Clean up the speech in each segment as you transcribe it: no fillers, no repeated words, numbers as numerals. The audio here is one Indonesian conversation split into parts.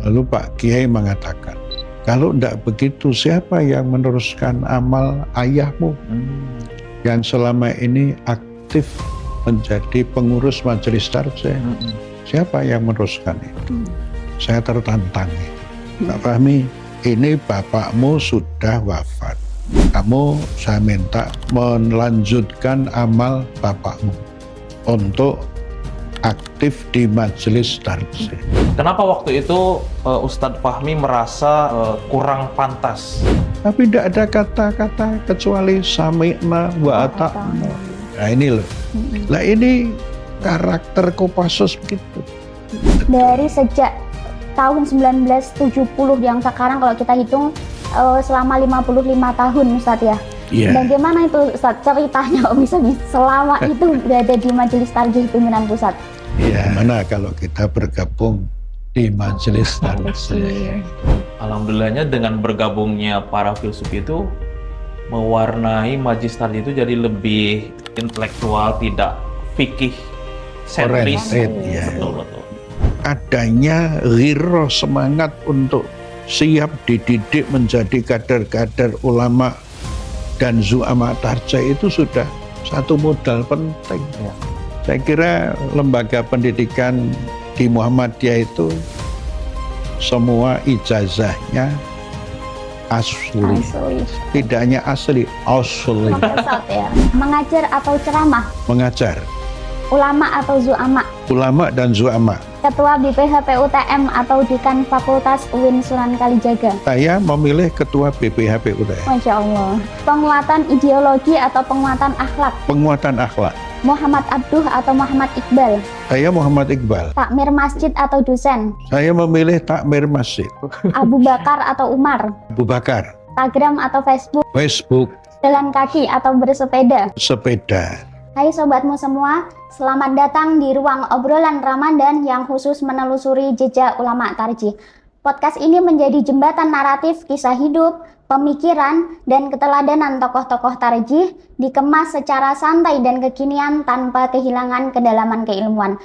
Lalu Pak Kiai mengatakan, kalau tidak begitu siapa yang meneruskan amal ayahmu yang selama ini aktif menjadi pengurus majelis tarjih? Siapa yang meneruskan itu? Saya tertantang itu. Pak Fahmi, ini bapakmu sudah wafat. Kamu saya minta melanjutkan amal bapakmu untuk aktif di majelis tarjih. Kenapa waktu itu Ustadz Fahmi merasa kurang pantas? Tapi tidak ada kata-kata kecuali sami'na wa ata'na. Nah ini loh. Nah ini karakter Kopassus begitu. Dari sejak tahun 1970 yang sekarang kalau kita hitung selama 55 tahun Ustadz ya. Yeah. Bagaimana itu Ustadz ceritanya bisa selama itu berada di majelis tarjih pimpinan pusat? Ya, mana kalau kita bergabung di majelis tarjih. Alhamdulillahnya dengan bergabungnya para filsuf itu mewarnai majelis tarjih itu jadi lebih intelektual, tidak fikih sentris. Ya. Betul. Adanya ghirah, semangat untuk siap dididik menjadi kader-kader ulama dan zu'ama tarjih itu sudah satu modal penting. Ya. Saya kira lembaga pendidikan di Muhammadiyah itu semua ijazahnya asli. Tidak hanya asli, asli. Ya. Mengajar atau ceramah? Mengajar. Ulama atau zu'ama? Ulama dan zu'ama. Ketua BPH PUTM atau Dekan Fakultas UIN Sunan Kalijaga? Saya memilih Ketua BPH PUTM. Masya Allah. Penguatan ideologi atau penguatan akhlak? Penguatan akhlak. Muhammad Abduh atau Muhammad Iqbal? Saya Muhammad Iqbal. Takmir masjid atau dosen? Saya memilih takmir masjid. Abu Bakar atau Umar? Abu Bakar. Instagram atau Facebook? Facebook. Jalan kaki atau bersepeda? Sepeda. Hai sobatmu semua, selamat datang di ruang obrolan Ramadan yang khusus menelusuri jejak ulama tarjih. Podcast ini menjadi jembatan naratif kisah hidup, pemikiran, dan keteladanan tokoh-tokoh tarjih dikemas secara santai dan kekinian tanpa kehilangan kedalaman keilmuan.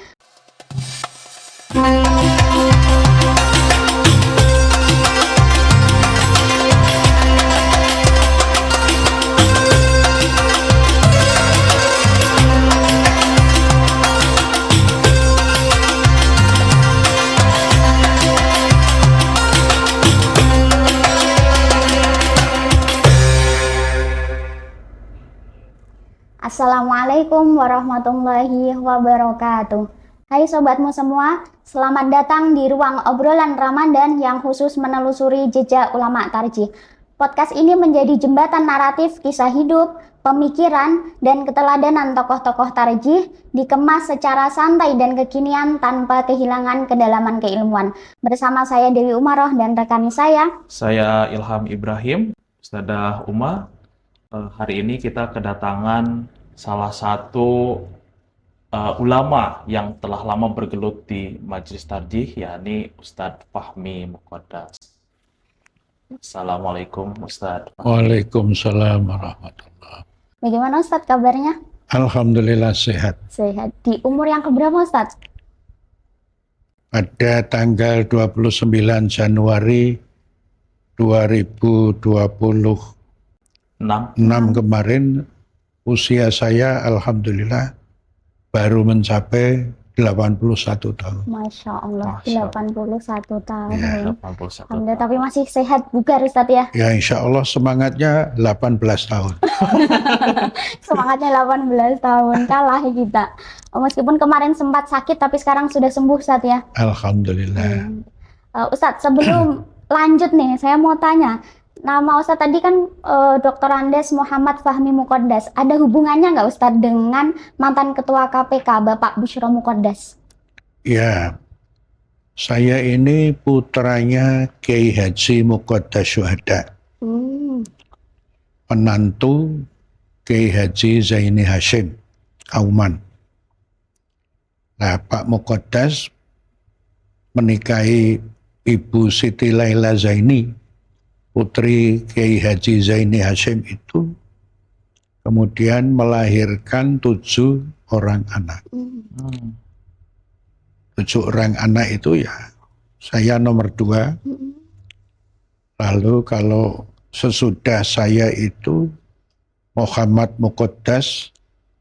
Assalamualaikum warahmatullahi wabarakatuh. Hai sobatmu semua, selamat datang di ruang obrolan Ramadan yang khusus menelusuri jejak ulama tarjih. Podcast ini menjadi jembatan naratif kisah hidup, pemikiran, dan keteladanan tokoh-tokoh tarjih dikemas secara santai dan kekinian tanpa kehilangan kedalaman keilmuan. Bersama saya Dewi Umaroh dan rekan saya Ilham Ibrahim, Ustadzah Uma. Hari ini kita kedatangan salah satu ulama yang telah lama bergelut di majelis tarjih, yakni Ustadz Fahmi Muqaddas. Assalamualaikum Ustadz. Waalaikumsalam warahmatullahi. Bagaimana Ustadz kabarnya? Alhamdulillah sehat. Sehat. Di umur yang keberapa Ustadz? Pada tanggal 29 Januari 2026 kemarin usia saya alhamdulillah baru mencapai 81 tahun. Masya Allah, 81 tahun. Ya, 81 Alhamdulillah, tapi masih sehat bugar Ustadz ya? Ya insya Allah semangatnya 18 tahun. Semangatnya 18 tahun, kalah kita. Meskipun kemarin sempat sakit, tapi sekarang sudah sembuh Ustadz ya? Alhamdulillah. Ustadz, sebelum lanjut nih, saya mau tanya. Nama Ustadz tadi kan Dr. Andes Muhammad Fahmi Muqaddas. Ada hubungannya nggak Ustadz dengan mantan Ketua KPK Bapak Busyro Muqaddas? Ya, saya ini putranya Kiai Haji Muqaddas Syuhada. Menantu Kiai Haji Zaini Hashim Auman. Nah, Pak Muqaddas menikahi Ibu Siti Laila Zaini, putri Kiai Haji Zaini Hashim itu, kemudian melahirkan 7 orang anak. 7 orang anak itu ya saya nomor 2. Mm-mm. Lalu kalau sesudah saya itu Muhammad Muqaddas,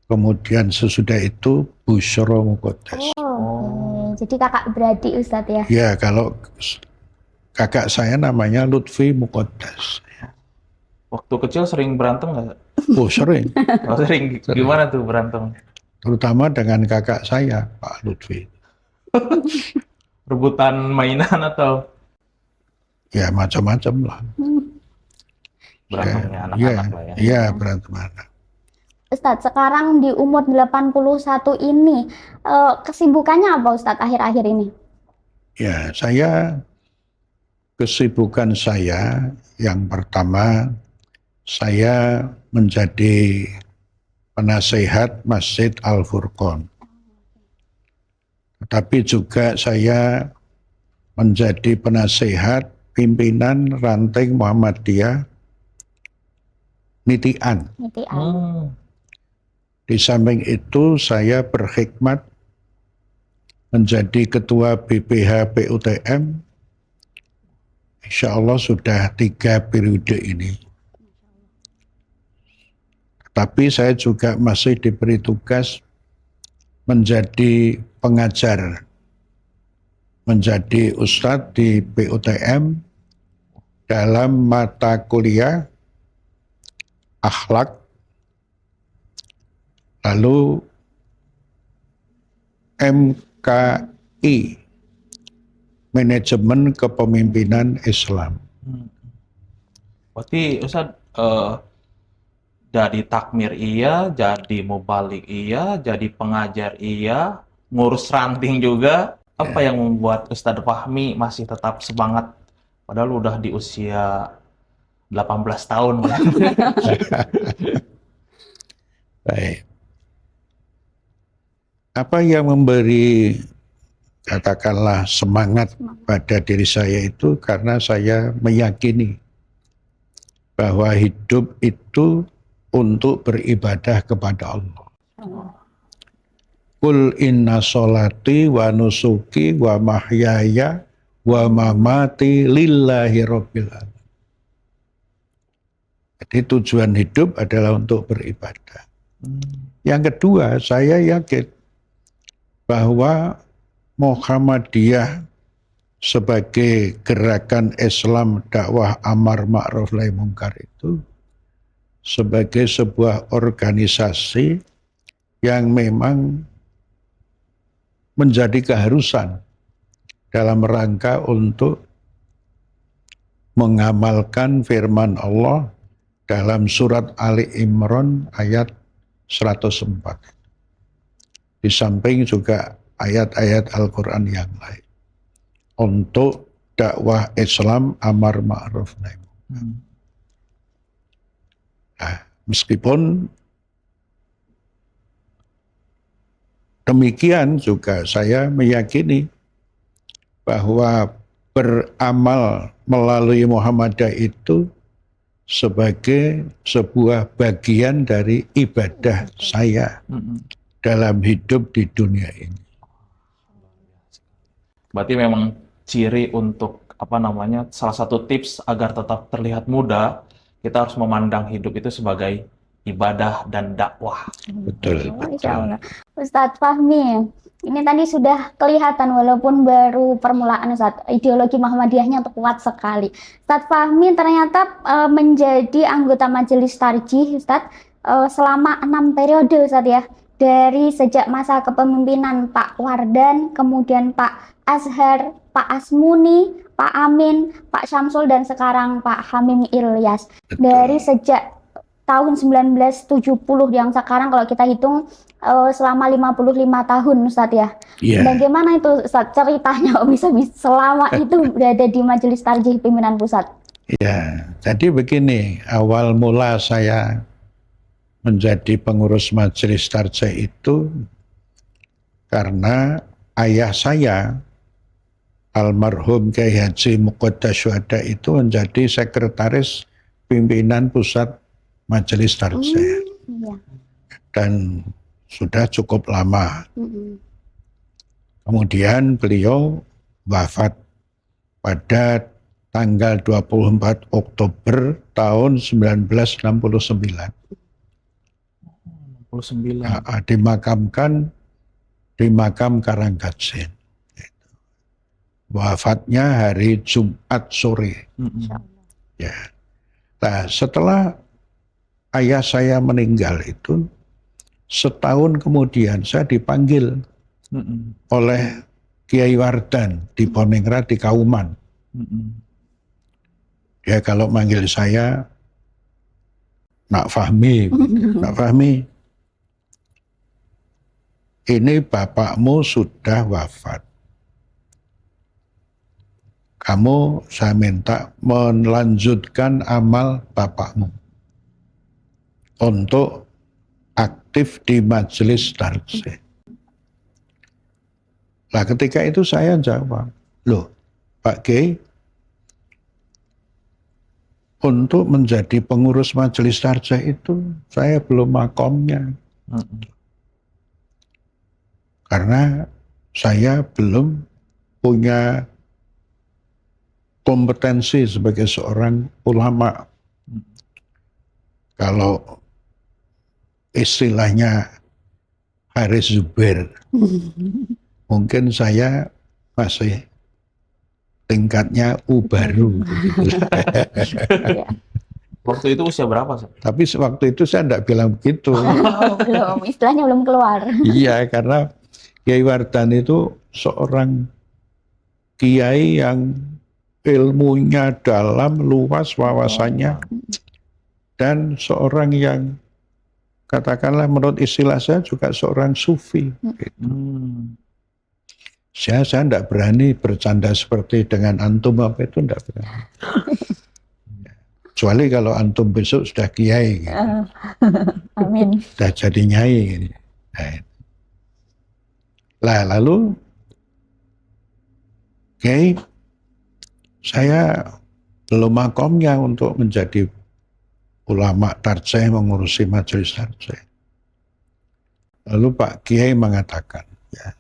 kemudian sesudah itu Busyra Muqaddas. Oh, oke. Jadi kakak beradik Ustadz ya? Ya, kalau kakak saya namanya Lutfi Muqaddas. Waktu kecil sering berantem nggak? Oh, sering. Oh, sering. Gimana tuh berantem? Terutama dengan kakak saya, Pak Lutfi. Rebutan mainan atau Ya, macam-macam lah. berantemnya Ya, anak-anak lah ya? Iya, berantem anak. Ustadz, sekarang di umur 81 ini, kesibukannya apa Ustadz akhir-akhir ini? Ya, kesibukan saya yang pertama, saya menjadi penasehat Masjid Al-Furqon. Tapi juga saya menjadi penasehat pimpinan ranting Muhammadiyah Nitian. Nitian. Di samping itu saya berkhidmat menjadi ketua BPH PUTM. Insya Allah sudah 3 periode ini. Tapi saya juga masih diberi tugas menjadi pengajar, menjadi ustadz di PUTM dalam mata kuliah akhlak, lalu MKI, Manajemen Kepemimpinan Islam. Berarti Ustadz jadi takmir iya, jadi mubalik iya, jadi pengajar iya, ngurus ranting juga. Apa yang membuat Ustadz Fahmi masih tetap semangat padahal udah di usia 18 tahun? Baik. Apa yang memberi katakanlah semangat pada diri saya itu karena saya meyakini bahwa hidup itu untuk beribadah kepada Allah. Qul inna sholati wa nusuki wa mahyaya wa mamati lillahi rabbil alamin. Jadi tujuan hidup adalah untuk beribadah. Yang kedua, saya yakin bahwa Muhammadiyah sebagai gerakan Islam dakwah amar ma'ruf nahi munkar itu sebagai sebuah organisasi yang memang menjadi keharusan dalam rangka untuk mengamalkan firman Allah dalam surat Ali Imran ayat 104. Di samping juga ayat-ayat Al-Quran yang lain. Untuk dakwah Islam amar ma'ruf nahi munkar. Nah, meskipun demikian juga saya meyakini bahwa beramal melalui Muhammadiyah itu sebagai sebuah bagian dari ibadah saya dalam hidup di dunia ini. Berarti memang ciri untuk salah satu tips agar tetap terlihat muda, kita harus memandang hidup itu sebagai ibadah dan dakwah. Betul. Insya Allah. Ustadz Fahmi, ini tadi sudah kelihatan walaupun baru permulaan Ustadz, ideologi Muhammadiyahnya kuat sekali. Ustadz Fahmi ternyata menjadi anggota Majelis Tarjih Ustadz selama 6 periode Ustadz ya. Dari sejak masa kepemimpinan Pak Wardan, kemudian Pak Azhar, Pak Asmuni, Pak Amin, Pak Syamsul, dan sekarang Pak Hamim Ilyas. Betul. Dari sejak tahun 1970 yang sekarang kalau kita hitung selama 55 tahun Ustadz ya. Iya. Bagaimana itu Ustadz ceritanya bisa selama itu berada di Majelis Tarjih Pimpinan Pusat? Ya, jadi begini, awal mula saya menjadi pengurus Majelis Tarjih itu karena ayah saya almarhum Kyai Haji Muqaddas Syuhada itu menjadi sekretaris pimpinan pusat Majelis Tarjih. Iya. Dan sudah cukup lama. Kemudian beliau wafat pada tanggal 24 Oktober tahun 1969. 69. Dimakamkan di makam Karanggajen. Wafatnya hari Jumat sore. Ya. Nah, setelah ayah saya meninggal itu, setahun kemudian saya dipanggil oleh Kiai Wardan di Bonengrat di Kauman. Dia kalau manggil saya, Nak Fahmi, Nak Fahmi, ini bapakmu sudah wafat. Kamu, saya minta melanjutkan amal bapakmu untuk aktif di majelis tarjih. Nah, ketika itu saya jawab, loh Pak Kiai, untuk menjadi pengurus majelis tarjih itu saya belum makomnya. Karena saya belum punya kompetensi sebagai seorang ulama. Kalau istilahnya Haris Zubair, mungkin saya masih tingkatnya baru. Waktu itu usia berapa, Sir? Tapi waktu itu saya tidak bilang begitu. Belum, istilahnya belum keluar. Iya, karena Kiai Wardan itu seorang kiai yang ilmunya dalam, luas wawasannya, dan seorang yang katakanlah menurut istilah saya juga seorang sufi. Saya tidak berani bercanda seperti dengan antum apa itu, tidak berani. Kecuali kalau antum besok sudah kiai, gitu. Amin. Sudah jadi nyai. Gitu. Nah, lalu Kiai, saya belum makomnya untuk menjadi ulama tarjih, mengurusi majelis tarjih. Lalu Pak Kiai mengatakan, ya,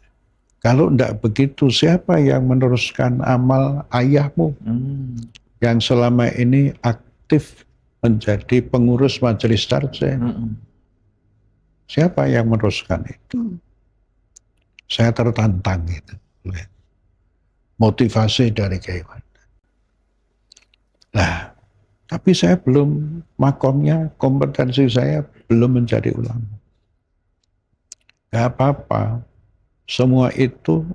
kalau tidak begitu, siapa yang meneruskan amal ayahmu yang selama ini aktif menjadi pengurus majelis tarjih? Siapa yang meneruskan itu? Saya tertantang gitu. Motivasi dari Kiai Wardan. Nah, tapi saya belum makomnya, kompetensi saya belum menjadi ulama. Gak apa-apa, semua itu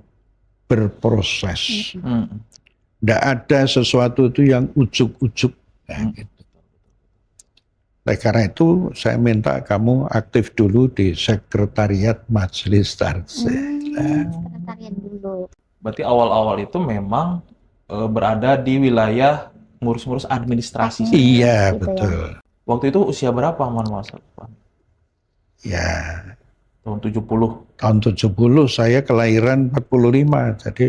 berproses. Tidak ada sesuatu itu yang ujuk-ujuk. Nah, gitu. Nah, karena itu saya minta kamu aktif dulu di sekretariat majelis tarjih. Sekretariat dulu. Berarti awal-awal itu memang berada di wilayah ngurus-ngurus administrasi. Iya, gitu betul. ya. Waktu itu usia berapa, Mas? Ya, Tahun 70. tahun 70 saya kelahiran 45, jadi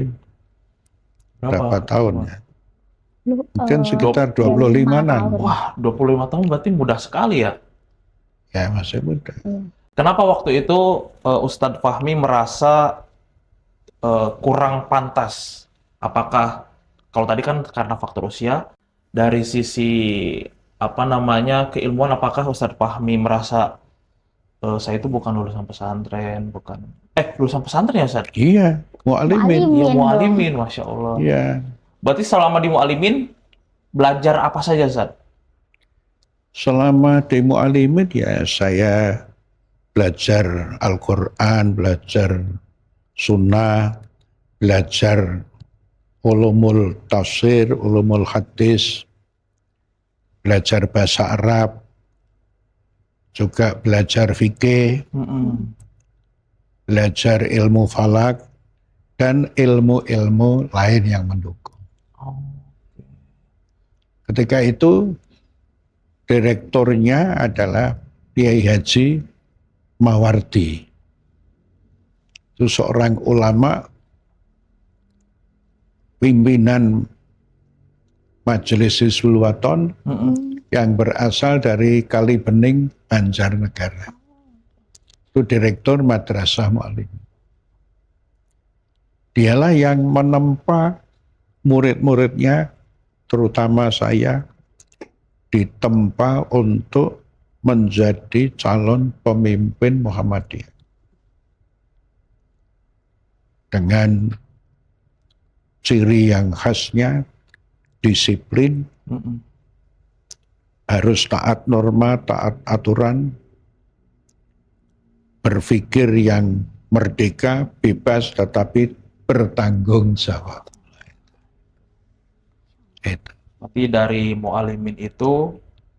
berapa tahun ya? Mungkin sekitar 25-an. tahun. Wah, 25 tahun berarti mudah sekali ya? Ya, masih muda. Kenapa waktu itu Ustadz Fahmi merasa kurang pantas? Apakah, kalau tadi kan karena faktor usia, dari sisi keilmuan, apakah Ustadz Fahmi merasa saya itu bukan lulusan pesantren, lulusan pesantren ya, Ustadz? Iya, mu'alimin. Iya, mu'alimin, Masya Allah. Iya. Berarti selama di mu'alimin, belajar apa saja, Ustadz? Selama di mu'alimin ya saya belajar Al-Quran, belajar sunnah, belajar ulumul tafsir, ulumul hadis, belajar bahasa Arab, juga belajar fikih, belajar ilmu falak, dan ilmu-ilmu lain yang mendukung. Ketika itu direkturnya adalah Kiai Haji Mawardi. Itu seorang ulama, pimpinan Majelis Hizbul Wathon yang berasal dari Kalibening, Banjarnegara. Itu direktur Madrasah Mu'alimin. Dialah yang menempa murid-muridnya, terutama saya, ditempa untuk menjadi calon pemimpin Muhammadiyah. Dengan ciri yang khasnya, disiplin, harus taat norma, taat aturan, berpikir yang merdeka, bebas, tetapi bertanggung jawab. Itu. Tapi dari Mu'alimin itu,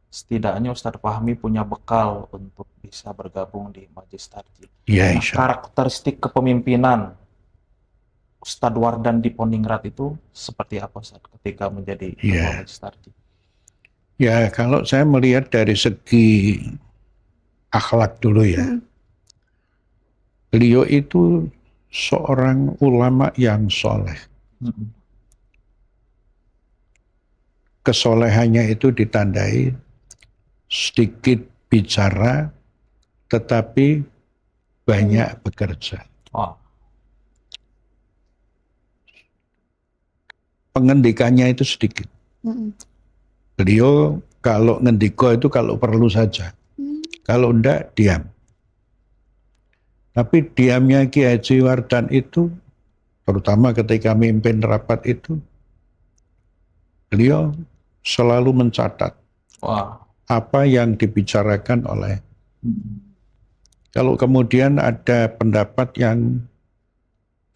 setidaknya Ustadz Fahmi punya bekal untuk bisa bergabung di Majelis Tarjih. Ya, Nah, insya Allah. karakteristik kepemimpinan Ustadz Wardan Diponingrat itu seperti apa Ustadz ketika menjadi ketua Majelis Tarjih? Ya, kalau saya melihat dari segi akhlak dulu ya. Beliau itu seorang ulama yang soleh. Kesolehannya itu ditandai sedikit bicara, tetapi banyak bekerja. Pengendikannya itu sedikit. Beliau kalau ngendiko itu kalau perlu saja. Kalau enggak, diam. Tapi diamnya Kiai Haji Wardan itu, terutama ketika mimpin rapat itu, beliau selalu mencatat apa yang dibicarakan oleh. Kalau kemudian ada pendapat yang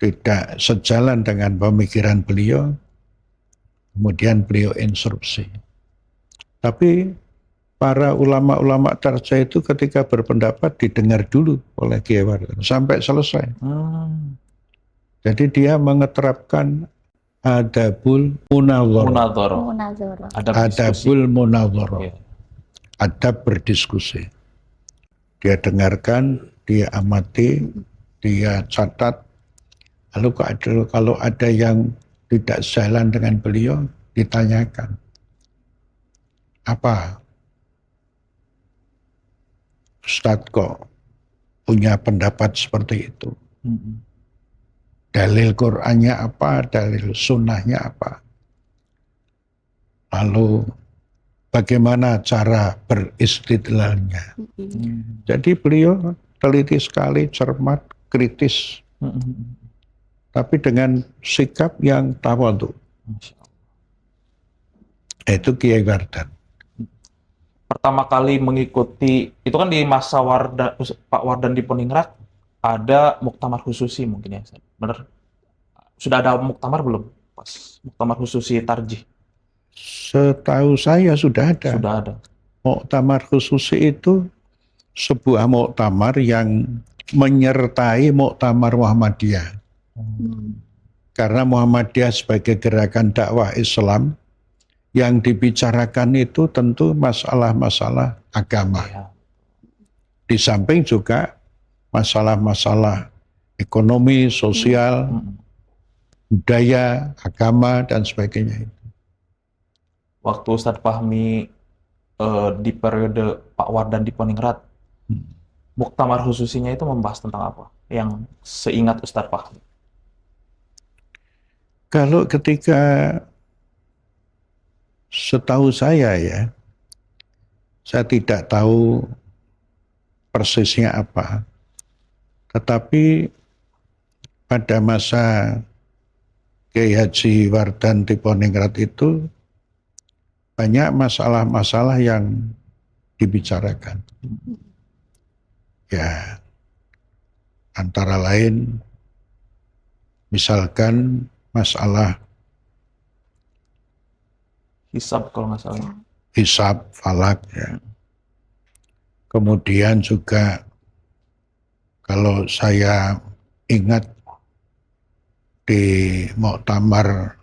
tidak sejalan dengan pemikiran beliau, kemudian beliau instruksi. Tapi para ulama-ulama tarjah itu ketika berpendapat didengar dulu oleh Kiai Wardan sampai selesai. Jadi dia mengeterapkan adabul munadharah. Adabul munadharah. Adab berdiskusi. Dia dengarkan, dia amati, dia catat. Lalu kalau ada yang tidak sejalan dengan beliau, ditanyakan. Apa Ustadz kok punya pendapat seperti itu? Dalil Qur'annya apa? Dalil sunnahnya apa? Lalu bagaimana cara beristidlalnya? Jadi beliau teliti sekali, cermat, kritis, tapi dengan sikap yang tawadhu. Itu Kiai Wardan. Pertama kali mengikuti, itu kan di masa Pak Wardan Diponingrat, ada muktamar khususi mungkin ya, benar? Sudah ada muktamar belum? Pas muktamar khususi Tarjih. Setahu saya sudah ada. Sudah ada. Muktamar khususi itu sebuah muktamar yang menyertai muktamar Muhammadiyah. Karena Muhammadiyah sebagai gerakan dakwah Islam, yang dibicarakan itu tentu masalah-masalah agama. Di samping juga masalah-masalah ekonomi, sosial, budaya, agama, dan sebagainya. Waktu Ustadz Fahmi di periode Pak Wardan Diponingrat, muktamar khususinya itu membahas tentang apa? Yang seingat Ustadz Fahmi. Kalau ketika setahu saya ya, saya tidak tahu persisnya apa. Tetapi pada masa Kiai Haji Wardan Diponingrat itu banyak masalah-masalah yang dibicarakan. Ya, antara lain misalkan masalah Hisab kalau nggak salah. hisab, falak ya. Kemudian juga kalau saya ingat di muktamar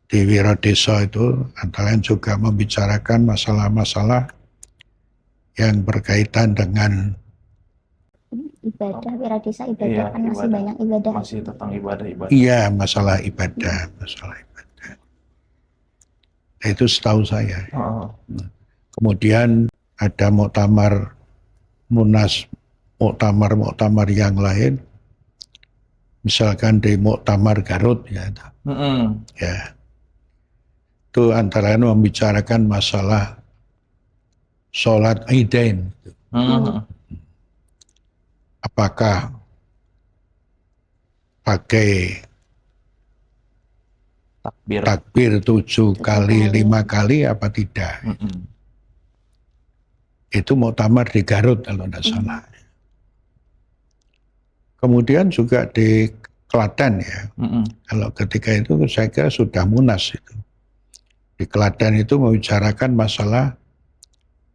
di Wiradesa itu antara lain juga membicarakan masalah-masalah yang berkaitan dengan ibadah, Wiradesa ibadah, kan masih ibadah. banyak ibadah. Masih tentang ibadah-ibadah. iya masalah ibadah. Itu setahu saya. Kemudian ada muktamar munas, muktamar yang lain, misalkan di Muktamar Garut ya, ya itu antara lain membicarakan masalah sholat Idain. Apakah pakai takbir 7 kali, 5 kali apa tidak? Itu Muktamar di Garut kalau tidak salah. Kemudian juga di Klaten ya. Kalau ketika itu saya kira sudah munas itu. Di Klaten itu membicarakan masalah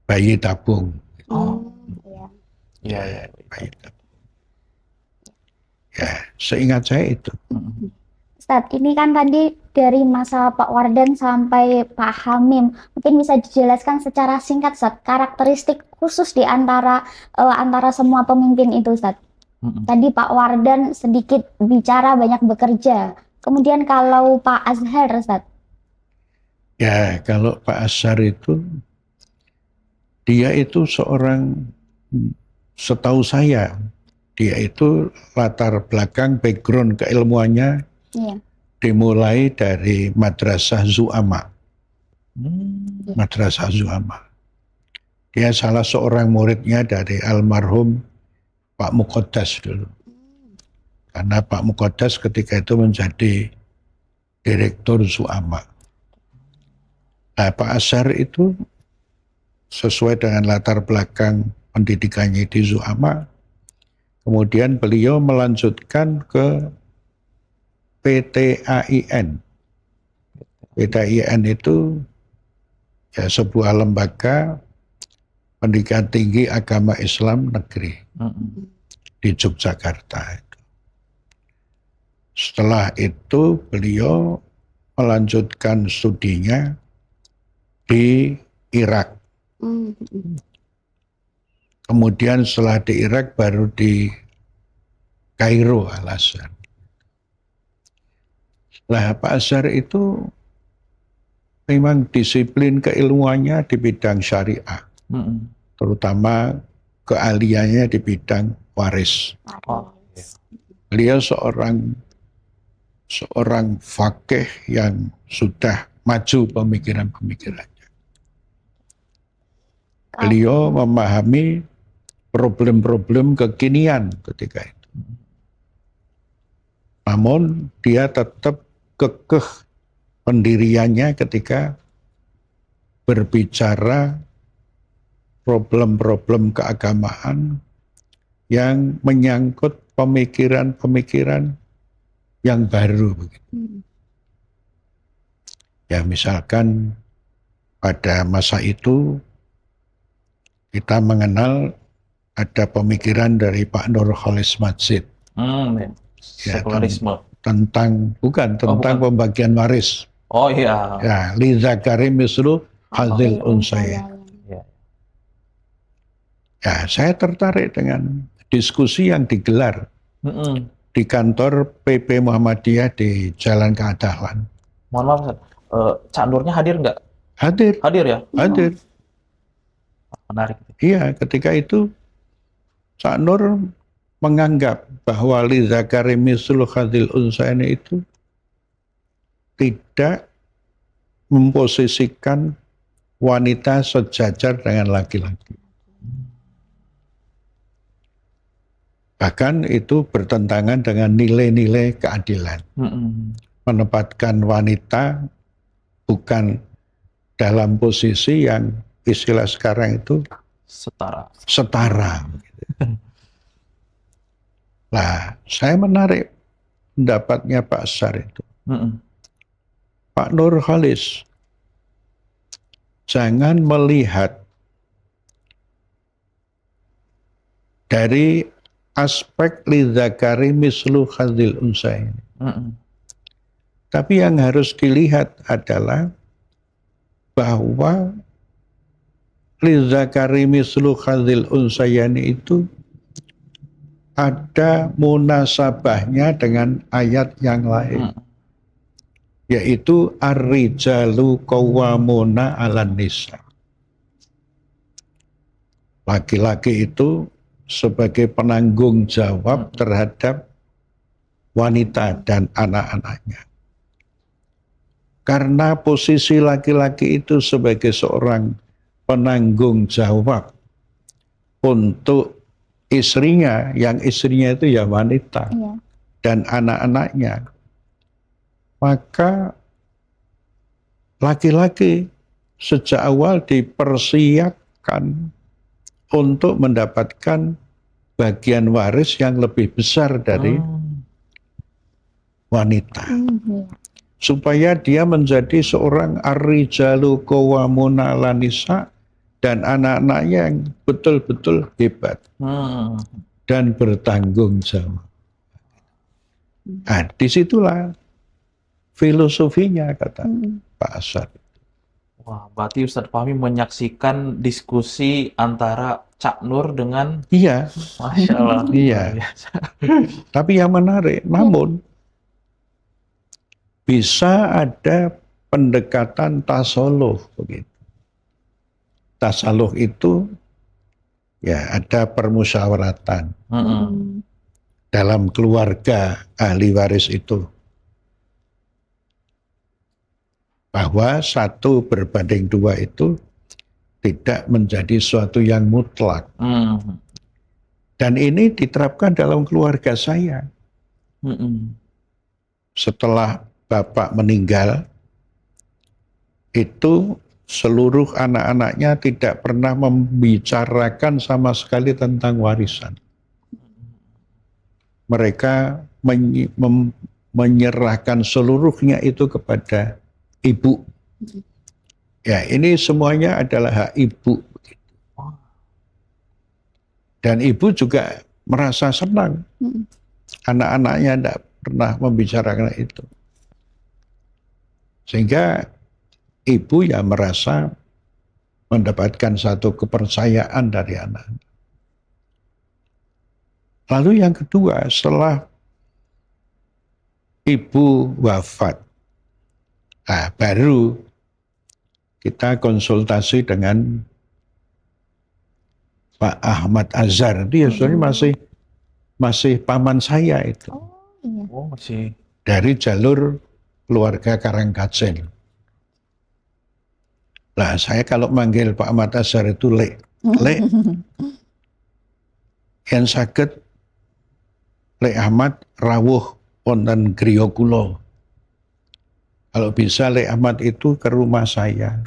bayi tabung. Iya. Bayi tabung. Ya, seingat saya itu. Ustadz, ini kan tadi dari masa Pak Wardan sampai Pak Hamim, mungkin bisa dijelaskan secara singkat, Ustadz, karakteristik khusus di antara semua pemimpin itu, Ustadz. Tadi Pak Wardan sedikit bicara, banyak bekerja. Kemudian kalau Pak Azhar, Ustadz? Ya, kalau Pak Azhar itu, dia itu seorang, setahu saya, dia itu latar belakang background keilmuannya dimulai dari Madrasah Zu'ama. Madrasah Zu'ama. Dia salah seorang muridnya dari almarhum Pak Muqaddas dulu. Karena Pak Muqaddas ketika itu menjadi direktur Zu'ama. Nah, Pak Azhar itu sesuai dengan latar belakang pendidikannya di Zu'ama, kemudian beliau melanjutkan ke PTAIN. PTAIN itu ya sebuah lembaga pendidikan tinggi agama Islam negeri di Yogyakarta. Setelah itu beliau melanjutkan studinya di Irak. Kemudian setelah di Irak baru di Kairo Al-Azhar. Nah, Pak Azhar itu memang disiplin keilmuannya di bidang syariah, terutama keahliannya di bidang waris. Beliau seorang fakih yang sudah maju pemikiran-pemikirannya. Beliau memahami problem-problem kekinian ketika itu. Namun dia tetap kekeh pendiriannya ketika berbicara problem-problem keagamaan yang menyangkut pemikiran-pemikiran yang baru. Ya, misalkan pada masa itu kita mengenal ada pemikiran dari Pak Nur Khalis Majid. Ya, tentang pembagian waris. Oh iya. Ya, li zakari mislu hadzil unsayain. Ya, saya tertarik dengan diskusi yang digelar di kantor PP Muhammadiyah di Jalan Keadalan. Mohon maaf, Cak Nurnya hadir nggak? Hadir. Hadir ya? Hadir. Menarik. Iya, ketika itu Cak Nur menganggap bahwa li zakari mislu hadzil unsayain itu tidak memposisikan wanita sejajar dengan laki-laki. Bahkan itu bertentangan dengan nilai-nilai keadilan. Menempatkan wanita bukan dalam posisi yang istilah sekarang itu setara. Nah, saya menarik pendapatnya Pak Azhar itu. Pak Nur Khalis, jangan melihat dari aspek lidzakari mislu hadzil unsayain. Tapi yang harus dilihat adalah bahwa lidzakari mislu hadzil unsayain itu ada munasabahnya dengan ayat yang lain, yaitu ar-rijalu qawwamuna 'alan nisa. Laki-laki itu sebagai penanggung jawab terhadap wanita dan anak-anaknya. Karena posisi laki-laki itu sebagai seorang penanggung jawab untuk istrinya, yang istrinya itu ya wanita Iya. dan anak-anaknya. Maka laki-laki sejak awal dipersiapkan untuk mendapatkan bagian waris yang lebih besar dari wanita. Iya. Supaya dia menjadi seorang ar-rijalu qawwamuna 'alan nisa dan anak-anaknya yang betul-betul hebat dan bertanggung jawab. Nah, disitulah filosofinya kata Pak Asar. Wah, berarti Ustadz Fahmi menyaksikan diskusi antara Cak Nur dengan Iya, Masya Allah. Iya. luar biasa. tapi yang menarik, namun bisa ada pendekatan tasawuf begitu. Tasawuf itu ya ada permusyawaratan dalam keluarga ahli waris itu. Bahwa 1:2 itu tidak menjadi suatu yang mutlak. Dan ini diterapkan dalam keluarga saya. Setelah bapak meninggal, itu seluruh anak-anaknya tidak pernah membicarakan sama sekali tentang warisan. Mereka menyerahkan seluruhnya itu kepada ibu. Ya, ini semuanya adalah hak ibu. Dan ibu juga merasa senang. Anak-anaknya tidak pernah membicarakan itu. Sehingga ibu ya merasa mendapatkan satu kepercayaan dari anak. Lalu yang kedua, setelah ibu wafat, baru kita konsultasi dengan Pak Ahmad Azhar. Dia sebenarnya masih paman saya itu. Oh, iya. Oh, masih. Dari jalur keluarga Karangkajen. Nah, saya kalau manggil Pak Ahmad Azhar itu Lek. Yang saged Lek Ahmad rawuh wonten griya kula. Kalau bisa Lek Ahmad itu ke rumah saya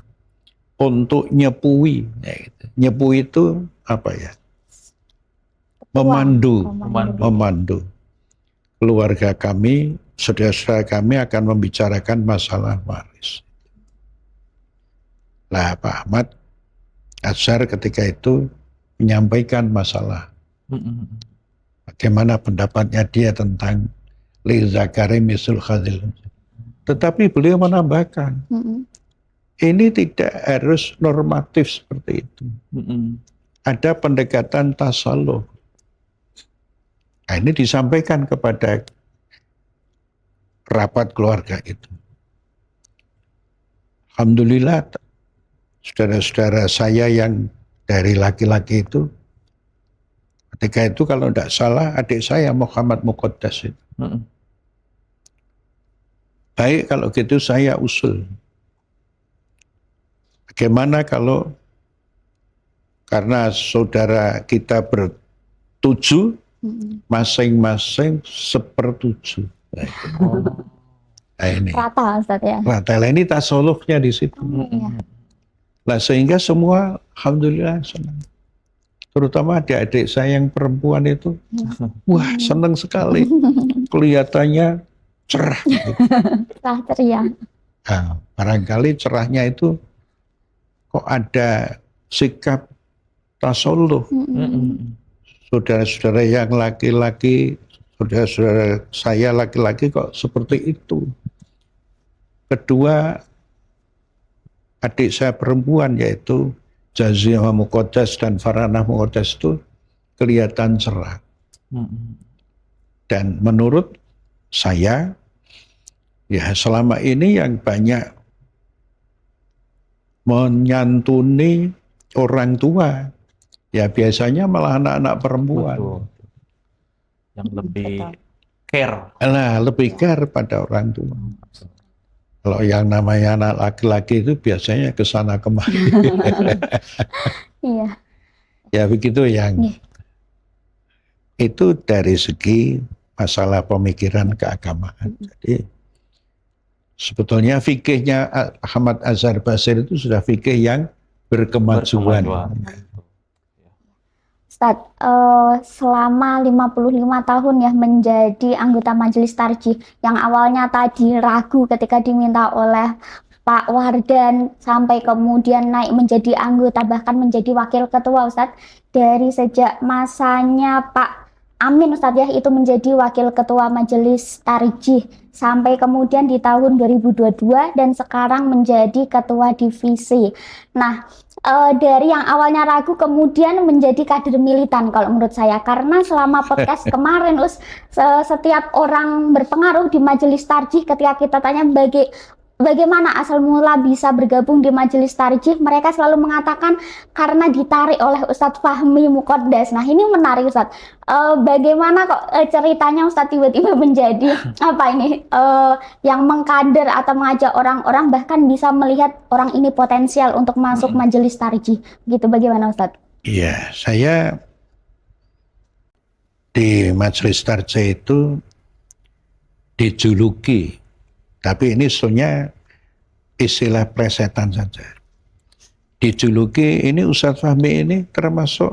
untuk nyepui. Nyepui itu apa ya? Memandu. Keluarga kami, saudara-saudara kami akan membicarakan masalah waris. Lah Pak Ahmad Azhar ketika itu menyampaikan masalah. Bagaimana pendapatnya dia tentang li zakari misul khadil. Tetapi beliau menambahkan, ini tidak harus normatif seperti itu. Ada pendekatan tasawuf. Nah, ini disampaikan kepada rapat keluarga itu. Alhamdulillah, saudara-saudara saya yang dari laki-laki itu, ketika itu kalau tidak salah adik saya Muhammad Muqaddas itu. Baik, kalau gitu saya usul. Bagaimana kalau karena saudara kita bertujuh, masing-masing 1/7. Nah, ini. Rata, Ustaz ya. Rata. Ini tasawufnya di situ. Nah, sehingga semua alhamdulillah senang. Terutama adik-adik saya yang perempuan itu, wah senang sekali. Kelihatannya cerah. Cerah ceria. Nah, barangkali cerahnya itu kok ada sikap tasawuf. Saudara-saudara yang laki-laki, saudara-saudara saya laki-laki kok seperti itu. Kedua, adik saya perempuan yaitu Jazimah Muqaddas dan Faranah Muqaddas itu kelihatan cerah. Dan menurut saya, ya selama ini yang banyak menyantuni orang tua, ya biasanya malah anak-anak perempuan. Betul. Yang lebih care. Nah, lebih care pada orang tua. Kalau yang namanya anak laki-laki itu biasanya ke sana kemari. Iya. Ya begitu yang Iya. itu dari segi masalah pemikiran keagamaan. Jadi sebetulnya fikihnya Ahmad Azhar Basir itu sudah fikih yang berkemajuan. Ustaz, selama 55 tahun ya menjadi anggota Majelis Tarjih yang awalnya tadi ragu ketika diminta oleh Pak Wardan sampai kemudian naik menjadi anggota bahkan menjadi wakil ketua Ustaz, dari sejak masanya Pak Amin Ustaz ya itu menjadi wakil ketua Majelis Tarjih sampai kemudian di tahun 2022 dan sekarang menjadi ketua divisi. Nah, dari yang awalnya ragu kemudian menjadi kader militan kalau menurut saya, karena selama podcast kemarin setiap orang berpengaruh di Majelis Tarjih ketika kita tanya bagaimana asal mula bisa bergabung di Majelis Tarjih, mereka selalu mengatakan karena ditarik oleh Ustadz Fahmi Muqaddas. Nah ini menarik Ustadz, bagaimana kok ceritanya Ustadz tiba-tiba menjadi yang mengkader atau mengajak orang-orang bahkan bisa melihat orang ini potensial untuk masuk Majelis Tarjih, gitu, bagaimana Ustadz? Iya, saya di Majelis Tarjih itu dijuluki, tapi ini sebenarnya istilah plesetan saja. Dijuluki ini Ustadz Fahmi ini termasuk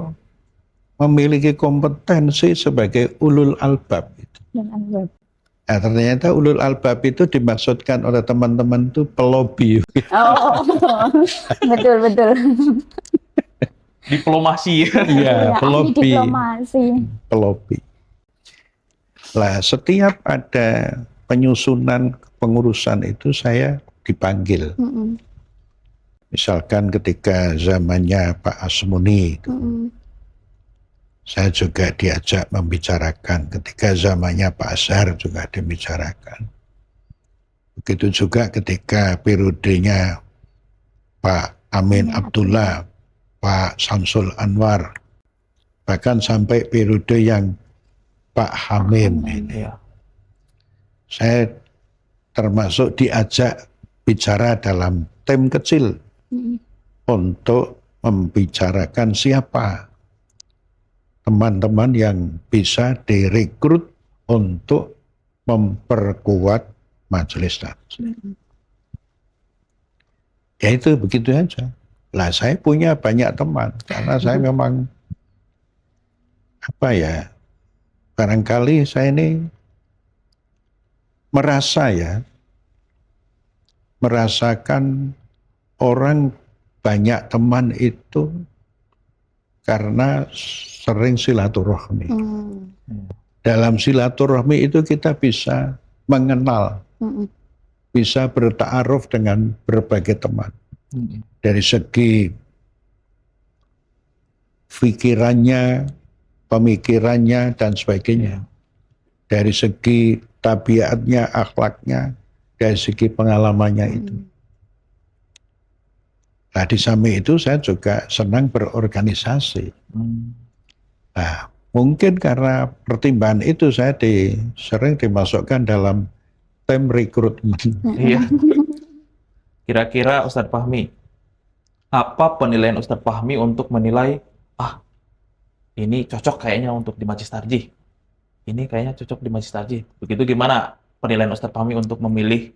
memiliki kompetensi sebagai ulul albab. Nah, ternyata ulul albab itu dimaksudkan oleh teman-teman itu pelobi. Oh, betul. Diplomasi. Iya, pelobi. Diplomasi. Lah, setiap ada penyusunan pengurusan itu saya dipanggil. Misalkan ketika zamannya Pak Asmuni, saya juga diajak membicarakan. Ketika zamannya Pak Azhar juga dibicarakan. Begitu juga ketika periodenya Pak Amin Abdullah, Pak Samsul Anwar, bahkan sampai periode yang Pak Hamim ini. Saya termasuk diajak bicara dalam tim kecil untuk membicarakan siapa teman-teman yang bisa direkrut untuk memperkuat Majelis Tarjih. Ya itu begitu aja. Lah saya punya banyak teman karena saya memang barangkali saya ini merasakan orang banyak teman itu karena sering silaturahmi. Dalam silaturahmi itu kita bisa mengenal, bisa berta'aruf dengan berbagai teman. Dari segi pikirannya, pemikirannya, dan sebagainya. Dari segi tabiatnya, akhlaknya, dari segi pengalamannya itu. Nah, di samping itu saya juga senang berorganisasi. Nah, mungkin karena pertimbangan itu saya sering dimasukkan dalam tim rekrutmen. Iya. Kira-kira Ustadz Fahmi, apa penilaian Ustadz Fahmi untuk menilai, ini cocok kayaknya untuk di Majelis Tarjih. Ini kayaknya cocok di Majelis Tarjih. Begitu gimana penilaian Ustadz Fahmi untuk memilih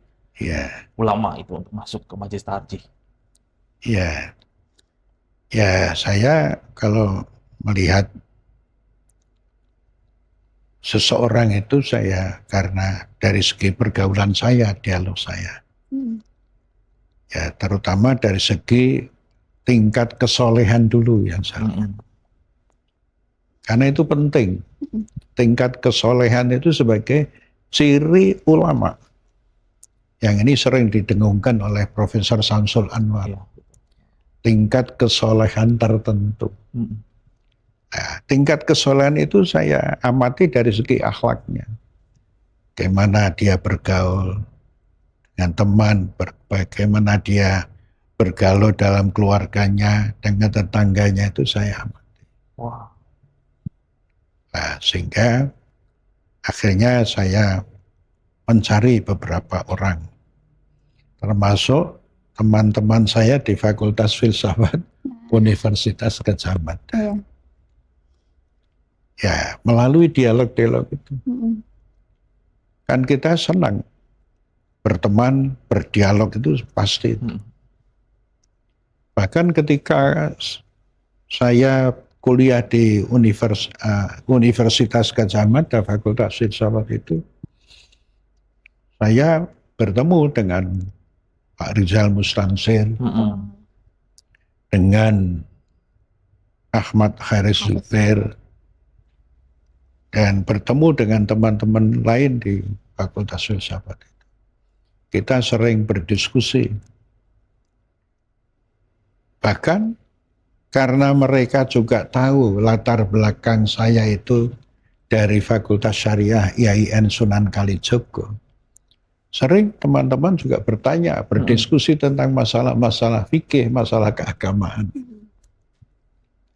ulama itu untuk masuk ke Majelis Tarjih? Ya saya kalau melihat seseorang itu karena dari segi pergaulan saya, dialog saya. Ya terutama dari segi tingkat kesolehan dulu yang saya lihat. Karena itu penting. Tingkat kesolehan itu sebagai ciri ulama. Yang ini sering didengungkan oleh Profesor Samsul Anwar. Tingkat kesolehan tertentu. Nah, tingkat kesolehan itu saya amati dari segi akhlaknya. Bagaimana dia bergaul dengan teman, bagaimana dia bergaul dalam keluarganya, dengan tetangganya, itu saya amati. Nah, sehingga Akhirnya saya mencari beberapa orang, termasuk teman-teman saya di Fakultas Filsafat Universitas Gadjah Mada. Iya. Ya, melalui dialog-dialog itu. Kan kita senang berteman, berdialog itu pasti. Bahkan ketika saya kuliah di Universitas Gadjah Mada, Fakultas Filsafat itu, saya bertemu dengan Pak Rizal Mustansir, dengan Ahmad Haris Zubair, dan bertemu dengan teman-teman lain di Fakultas Filsafat. Kita sering berdiskusi. Bahkan karena mereka juga tahu latar belakang saya itu dari Fakultas Syariah IAIN Sunan Kalijogo. Sering teman-teman juga bertanya, berdiskusi tentang masalah-masalah fikih, masalah keagamaan.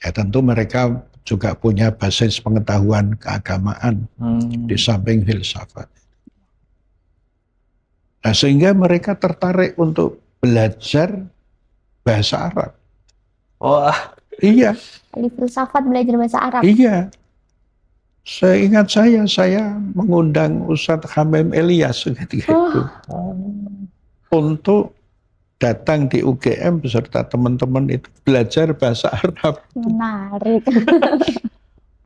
Ya tentu mereka juga punya basis pengetahuan keagamaan di samping filsafat. Nah, sehingga mereka tertarik untuk belajar bahasa Arab. Wah, Iya, Ahli filsafat belajar bahasa Arab. iya. Seingat saya mengundang Ustadz Hamim Elias ketika itu untuk datang di UGM beserta teman-teman itu belajar bahasa Arab. Menarik.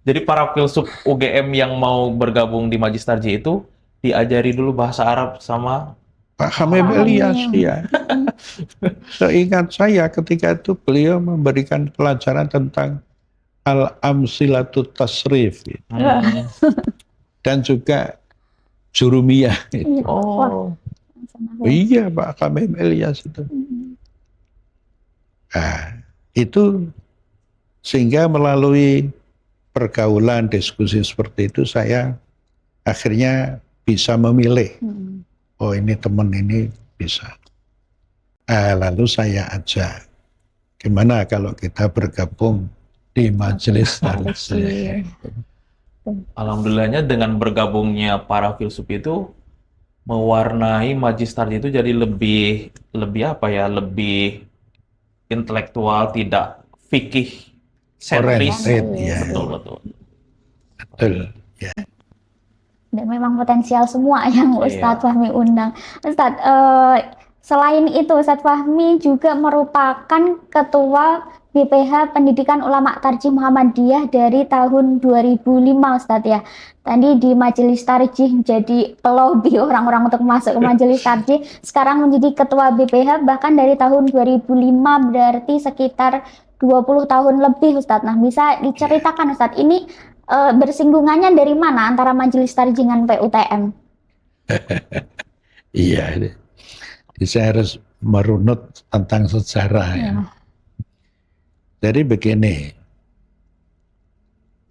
jadi para filsuf UGM yang mau bergabung di Majlis Tarjih itu diajari dulu bahasa Arab sama Pak Hamim Pak Elias, Hamim. ya. Seingat saya ketika itu beliau memberikan pelajaran tentang al-amsilatut tasrif dan juga jurumiyah. Iya. Oh, Iya, Pak Hamim Elias itu. Nah, itu sehingga melalui pergaulan diskusi seperti itu saya akhirnya bisa memilih. Oh, ini teman ini bisa. Lalu saya ajak, gimana kalau kita bergabung di Majelis Tarjih? alhamdulillahnya dengan bergabungnya para filsuf itu mewarnai Majlis Tarjih itu jadi lebih apa ya, lebih intelektual, tidak fikih sentris. Oriented, ya. Betul. Betul. Ya. Dan memang potensial semua yang Ustadz Fahmi undang. Ustadz, selain itu Ustadz Fahmi juga merupakan Ketua BPH Pendidikan Ulama Tarjih Muhammadiyah dari tahun 2005 Ustadz ya. Tadi di Majelis Tarjih jadi pelobi orang-orang untuk masuk ke Majelis Tarjih. Sekarang menjadi Ketua BPH bahkan dari tahun 2005, berarti sekitar 20 tahun lebih Ustadz. Nah, bisa diceritakan Ustadz, ini bersinggungannya dari mana antara Majelis Tarjih dengan PUTM? Iya, saya harus merunut tentang sejarah. Ya. Jadi begini,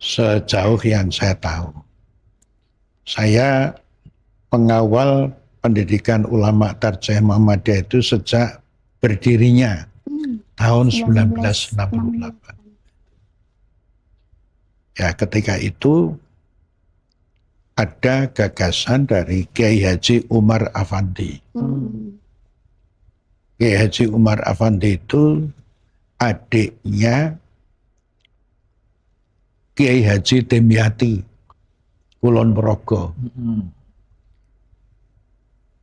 sejauh yang saya tahu, saya pengawal pendidikan ulama Tarjih Muhammadiyah itu sejak berdirinya tahun 1968. Ya, ketika itu ada gagasan dari Kiai Haji Umar Afandi. Kiai Haji Umar Afandi itu adiknya Kiai Haji Demyati Kulon Progo.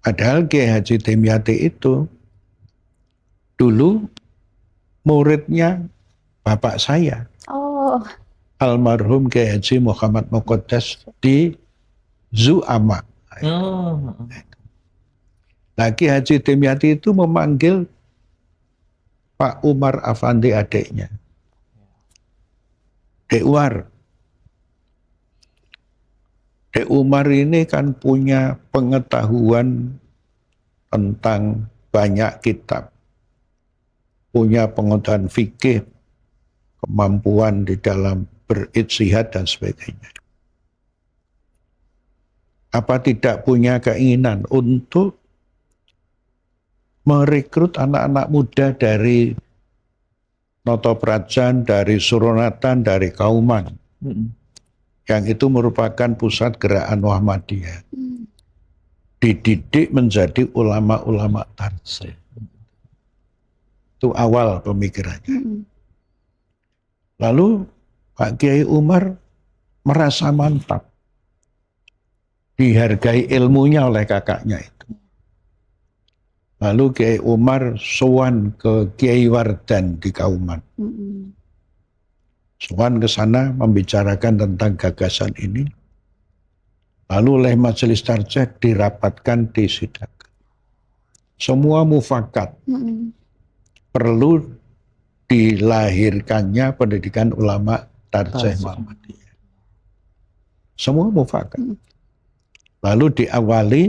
Padahal Kiai Haji Demyati itu dulu muridnya bapak saya. Oh. Almarhum Kiai Haji Muhammad Muqaddas di Zu'ama. Lagi Haji Demyati itu memanggil Pak Umar Afandi adiknya. Dek Umar. Dek Umar ini kan punya pengetahuan tentang banyak kitab. Punya pengetahuan fikih, kemampuan di dalam berijtihad dan sebagainya. Apa tidak punya keinginan untuk merekrut anak-anak muda dari Noto Prajan, dari Suronatan, dari Kauman yang itu merupakan pusat gerakan Muhammadiyah, dididik menjadi ulama-ulama tarjih. Itu awal pemikirannya. Lalu Pak Kiai Umar merasa mantap, dihargai ilmunya oleh kakaknya itu. Lalu Kiai Umar sowan ke Kiai Wardan di Kauman. Sowan ke sana membicarakan tentang gagasan ini. Lalu oleh Majelis Tarjih dirapatkan di Sidakan. Semua mufakat perlu dilahirkannya pendidikan ulama tarjih Muhammadiyah. Semua mufakat. Lalu diawali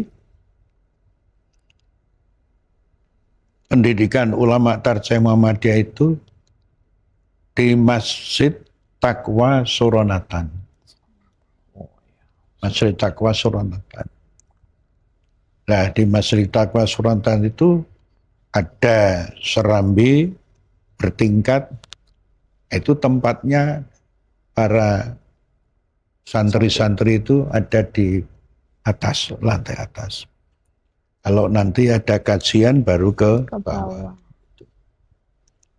pendidikan ulama tarjih Muhammadiyah itu di Masjid Taqwa Suronatan. Masjid Taqwa Suronatan. Nah, di Masjid Taqwa Suronatan itu ada serambi bertingkat, itu tempatnya para santri-santri itu ada di atas, lantai atas. Kalau nanti ada kajian baru ke bawah.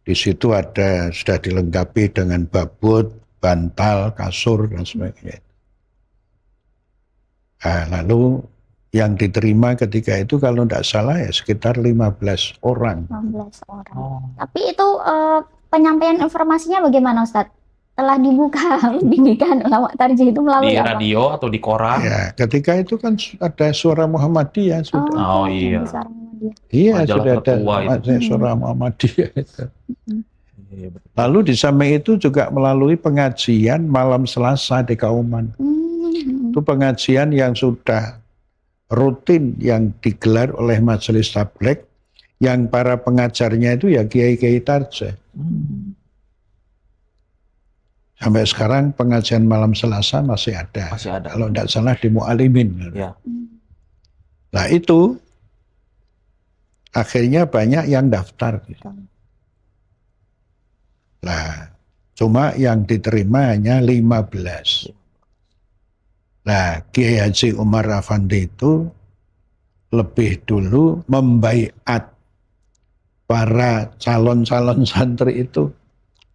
Di situ ada, sudah dilengkapi dengan babut, bantal, kasur, dan sebagainya. Nah, lalu yang diterima ketika itu kalau tidak salah ya sekitar 15 orang. 15 orang. Tapi itu penyampaian informasinya bagaimana Ustadz? Telah dibuka pendidikan ulama tarjih itu melalui Di apa? radio atau di koran? Ya, ketika itu kan ada suara Muhammadiyah sudah. Oh, iya. di suara Muhammadiyah. Iya, Majalah sudah tertua ada suara Muhammadiyah itu. Iya, betul. Lalu di samping itu juga melalui pengajian malam Selasa di Kauman. Itu pengajian yang sudah rutin yang digelar oleh Majelis Tabligh, yang para pengajarnya itu ya kiai-kiai tarjih. Sampai sekarang pengajian malam Selasa masih ada. Masih ada. Kalau tidak salah di Mu'alimin. Ya. Nah itu akhirnya banyak yang daftar. Nah, cuma yang diterima hanya 15. Nah, Kiai Haji Umar Afandi itu lebih dulu membaiat para calon-calon santri itu,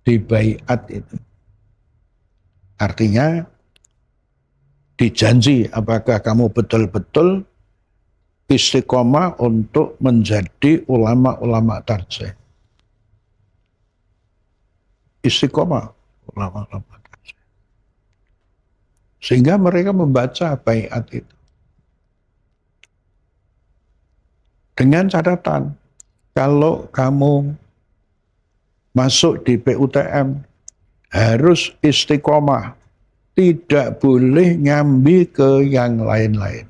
dibaiat itu. Artinya dijanji apakah kamu betul-betul istiqomah untuk menjadi ulama-ulama tarjih. Istiqomah ulama-ulama tarjih. Sehingga mereka membaca baiat itu. Dengan catatan, kalau kamu masuk di PUTM, harus istiqomah. Tidak boleh nyambi ke yang lain-lain.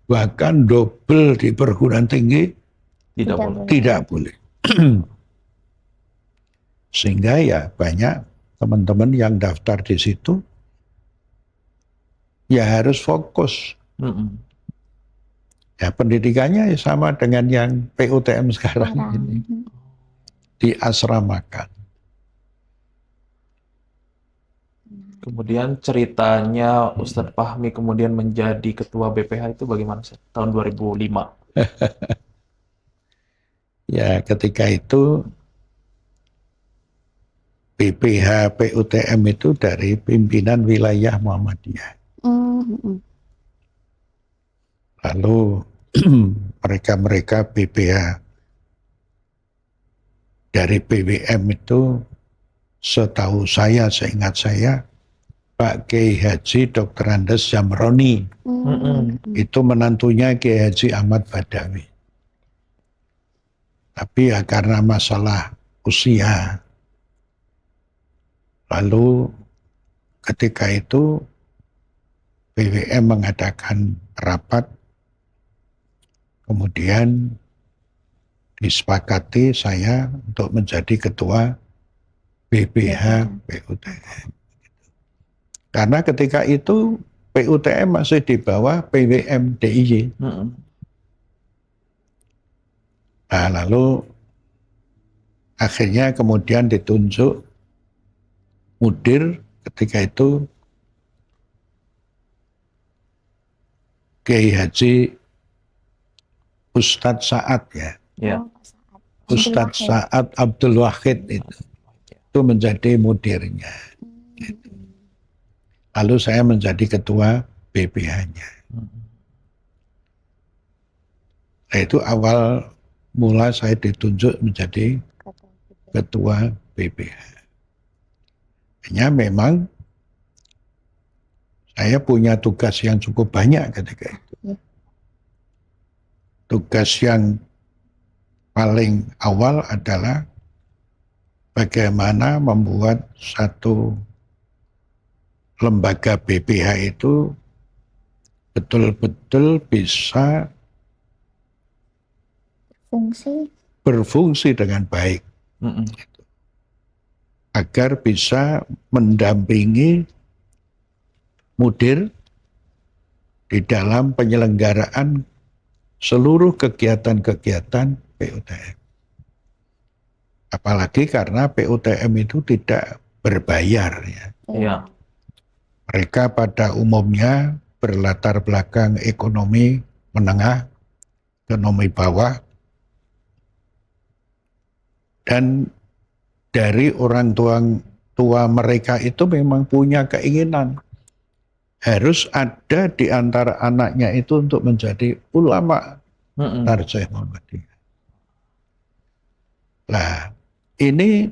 Bahkan double di perguruan tinggi, tidak boleh. Sehingga ya banyak teman-teman yang daftar di situ, ya harus fokus. Ya pendidikannya sama dengan yang PUTM sekarang ini. Diasramakan. Kemudian ceritanya Ustadz Fahmi kemudian menjadi ketua BPH itu bagaimana sih? Tahun 2005. Ya ketika itu BPH PUTM itu dari pimpinan wilayah Muhammadiyah. Lalu mereka BPH dari BWM itu setahu saya, seingat saya, Pak Kiai Haji Dr. Andes Jamroni, itu menantunya Kiai Haji Ahmad Badawi. Tapi ya karena masalah usia, lalu ketika itu BWM mengadakan rapat, kemudian disepakati saya untuk menjadi ketua BPH PUTM. Karena ketika itu PUTM masih di bawah PWM DIY. Nah, lalu akhirnya kemudian ditunjuk mudir ketika itu Kiai Haji Ustadz Sa'ad ya. Ya. Ustadz Sa'ad Abdul Wahid itu menjadi mudirnya. Lalu saya menjadi ketua BPH-nya. Nah, itu awal mula saya ditunjuk menjadi ketua BPH. Hanya memang saya punya tugas yang cukup banyak ketika itu. Tugas yang paling awal adalah bagaimana membuat satu lembaga BPH itu betul-betul bisa berfungsi dengan baik. Agar bisa mendampingi mudir di dalam penyelenggaraan seluruh kegiatan-kegiatan PUTM. Apalagi karena PUTM itu tidak berbayar ya. Iya. Mereka pada umumnya berlatar belakang ekonomi menengah, ekonomi bawah, dan dari orang tua mereka itu memang punya keinginan harus ada di antara anaknya itu untuk menjadi ulama Tarjih Muhammadiyah. Nah, ini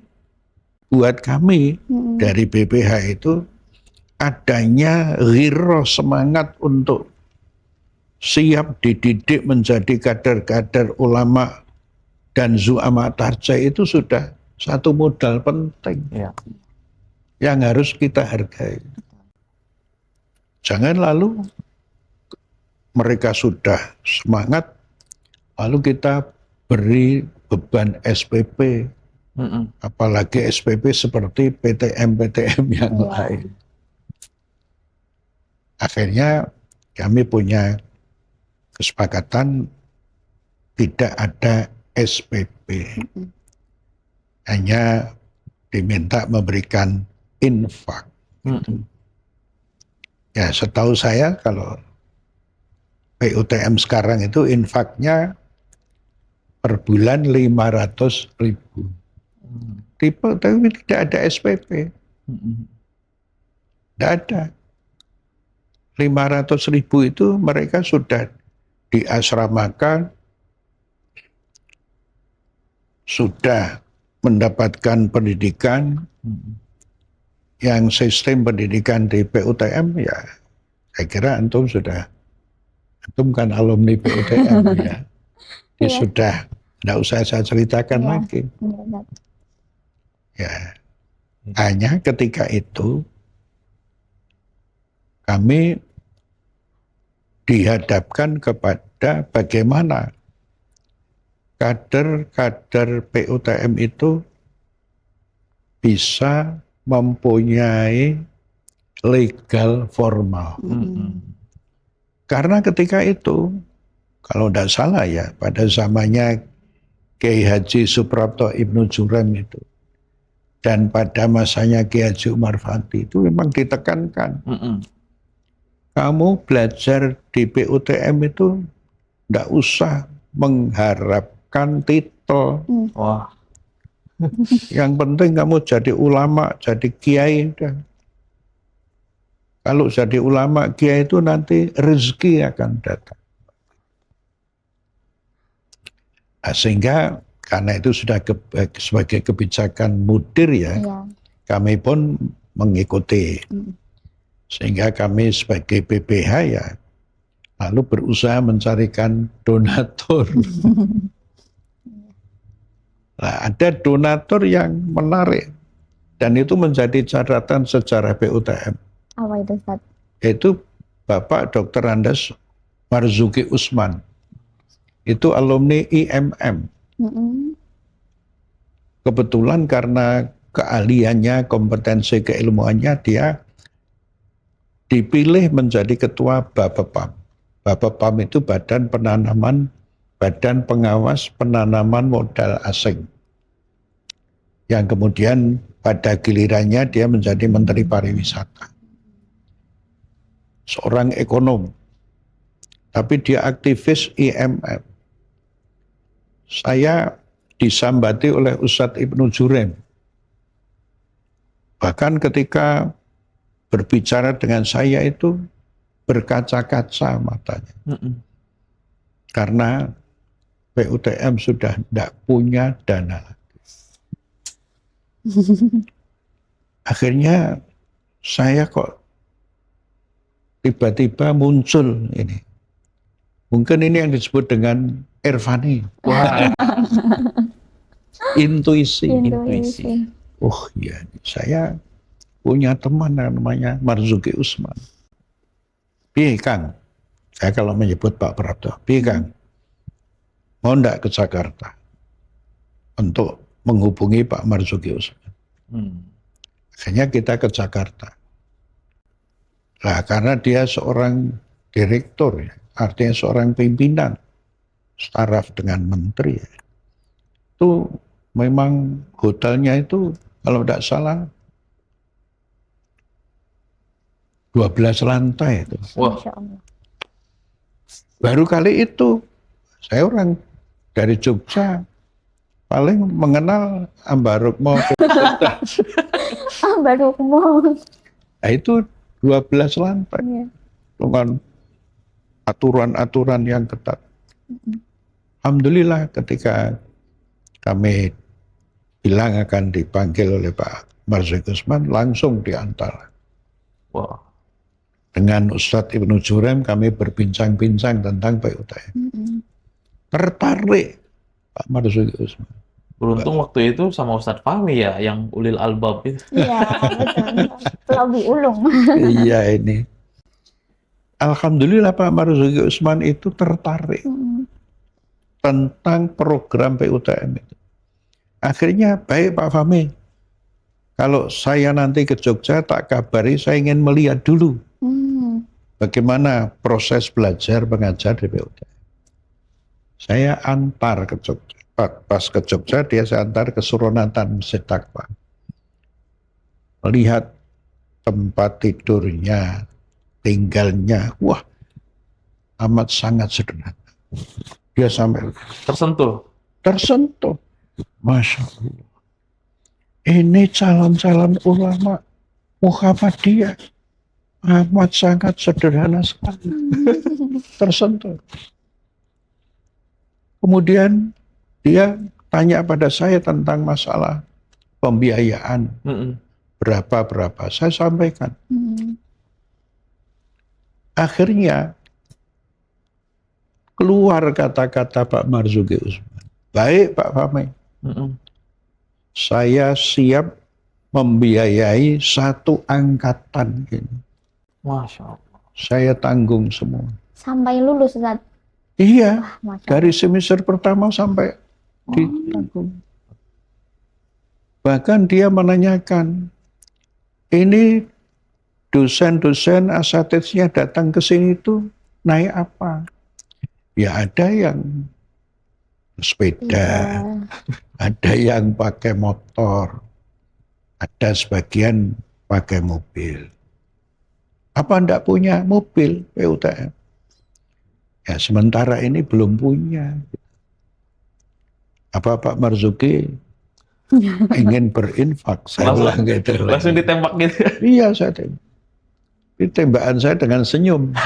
buat kami dari BPH itu adanya ghirah semangat untuk siap dididik menjadi kader-kader ulama dan zu'ama tarjih itu sudah satu modal penting yang harus kita hargai. Jangan lalu mereka sudah semangat, lalu kita beri beban SPP, apalagi SPP seperti PTM-PTM yang lain. Akhirnya kami punya kesepakatan tidak ada SPP, hanya diminta memberikan infak. Ya, setahu saya kalau PUTM sekarang itu infaknya per bulan 500.000. Tapi tidak ada SPP. Tidak ada. 500.000 itu mereka sudah diasramakan, sudah mendapatkan pendidikan, yang sistem pendidikan di PUTM ya saya kira antum kan alumni PUTM ya. Sudah tidak usah saya ceritakan lagi. Ya, hanya ketika itu kami dihadapkan kepada bagaimana kader-kader PUTM itu bisa mempunyai legal formal. Karena ketika itu, kalau tidak salah ya, pada zamannya Kiai Haji Suprapto Ibnu Jurem itu, dan pada masanya Kiai Haji Umar Fati itu memang ditekankan. Kamu belajar di PUTM itu tidak usah mengharapkan titel. Wah. Yang penting kamu jadi ulama, jadi kiai. Kalau jadi ulama, kiai itu nanti rezeki akan datang. Nah, sehingga karena itu sudah sebagai kebijakan mudir ya, kami pun mengikuti. Sehingga kami sebagai BPH ya, lalu berusaha mencarikan donatur. Nah, ada donatur yang menarik dan itu menjadi catatan sejarah PUTM. Apa itu, Ustaz? Yaitu Bapak Dr. Andes Marzuki Usman. Itu alumni IMM. Kebetulan karena keahliannya, kompetensi keilmuannya, dia dipilih menjadi ketua Bapepam. Bapepam itu Badan Pengawas Penanaman Modal Asing. Yang kemudian pada gilirannya dia menjadi Menteri Pariwisata. Seorang ekonom. tapi dia aktivis IMF. Saya disambati oleh Ustadz Ibnu Jurem. Bahkan ketika berbicara dengan saya itu berkaca-kaca matanya. Karena PUTM sudah tidak punya dana. Akhirnya saya kok tiba-tiba muncul ini. Mungkin ini yang disebut dengan Irfani. Wah, Intuisi. Intuisi. Oh iya, saya punya teman yang namanya Marzuki Usman. Piye Kang? Saya kalau menyebut Pak Prapto, piye Kang? Mau ndak ke Jakarta untuk menghubungi Pak Marzuki Usman? Akhirnya kita ke Jakarta. Nah, karena dia seorang direktur, ya, artinya seorang pimpinan, staraf dengan menteri. Ya. Itu memang hotelnya itu kalau tidak salah 12 lantai itu. wah, Masya Allah. Baru kali itu saya orang dari Jogja paling mengenal Ambarukmo. Baru mau. Nah, itu 12 lantai Iya. dengan aturan-aturan yang ketat. Alhamdulillah ketika kami bilang akan dipanggil oleh Pak Marzuki Usman, langsung diantar. wah, Dengan Ustadz Ibnu Jurem kami berbincang-bincang tentang PUTM. Tertarik Pak Marzuki Usman. beruntung waktu itu sama Ustadz Fahmi ya, yang ulil albab itu. Iya, betul. Lebih ulung. Iya ini. Alhamdulillah Pak Marzuki Usman itu tertarik tentang program PUTM itu. Akhirnya baik Pak Fahmi, kalau saya nanti ke Jogja tak kabari, saya ingin melihat dulu bagaimana proses belajar mengajar di PUTM. Saya antar ke Jogja. Pas ke Jogja dia saya antar ke Suronatan Masjid Taqwa. Melihat tempat tidurnya, tinggalnya, wah amat sangat sederhana. Dia sampai tersentuh. Masya Allah. Ini calon-calon ulama Muhammadiyah amat sangat sederhana sekali. Tersentuh. Kemudian dia tanya pada saya tentang masalah pembiayaan. Berapa. Saya sampaikan. Akhirnya keluar kata-kata Pak Marzuki Usman. Baik Pak Fahmi. Saya siap membiayai satu angkatan ini. Masya Allah. Saya tanggung semua. Sampai lulus, Ustaz. Iya, Masya dari semester pertama sampai ditanggung. Bahkan dia menanyakan, ini dosen-dosen asatidnya datang ke sini tuh naik apa? Ya ada yang sepeda, ada yang pakai motor, ada sebagian pakai mobil. Apa enggak punya mobil PUTM? Ya sementara ini belum punya. Apa Pak Marzuki ingin berinfak? Saya bilang gitu. Langsung ditembak gitu. Iya saya tembak. Ini tembakan saya dengan senyum.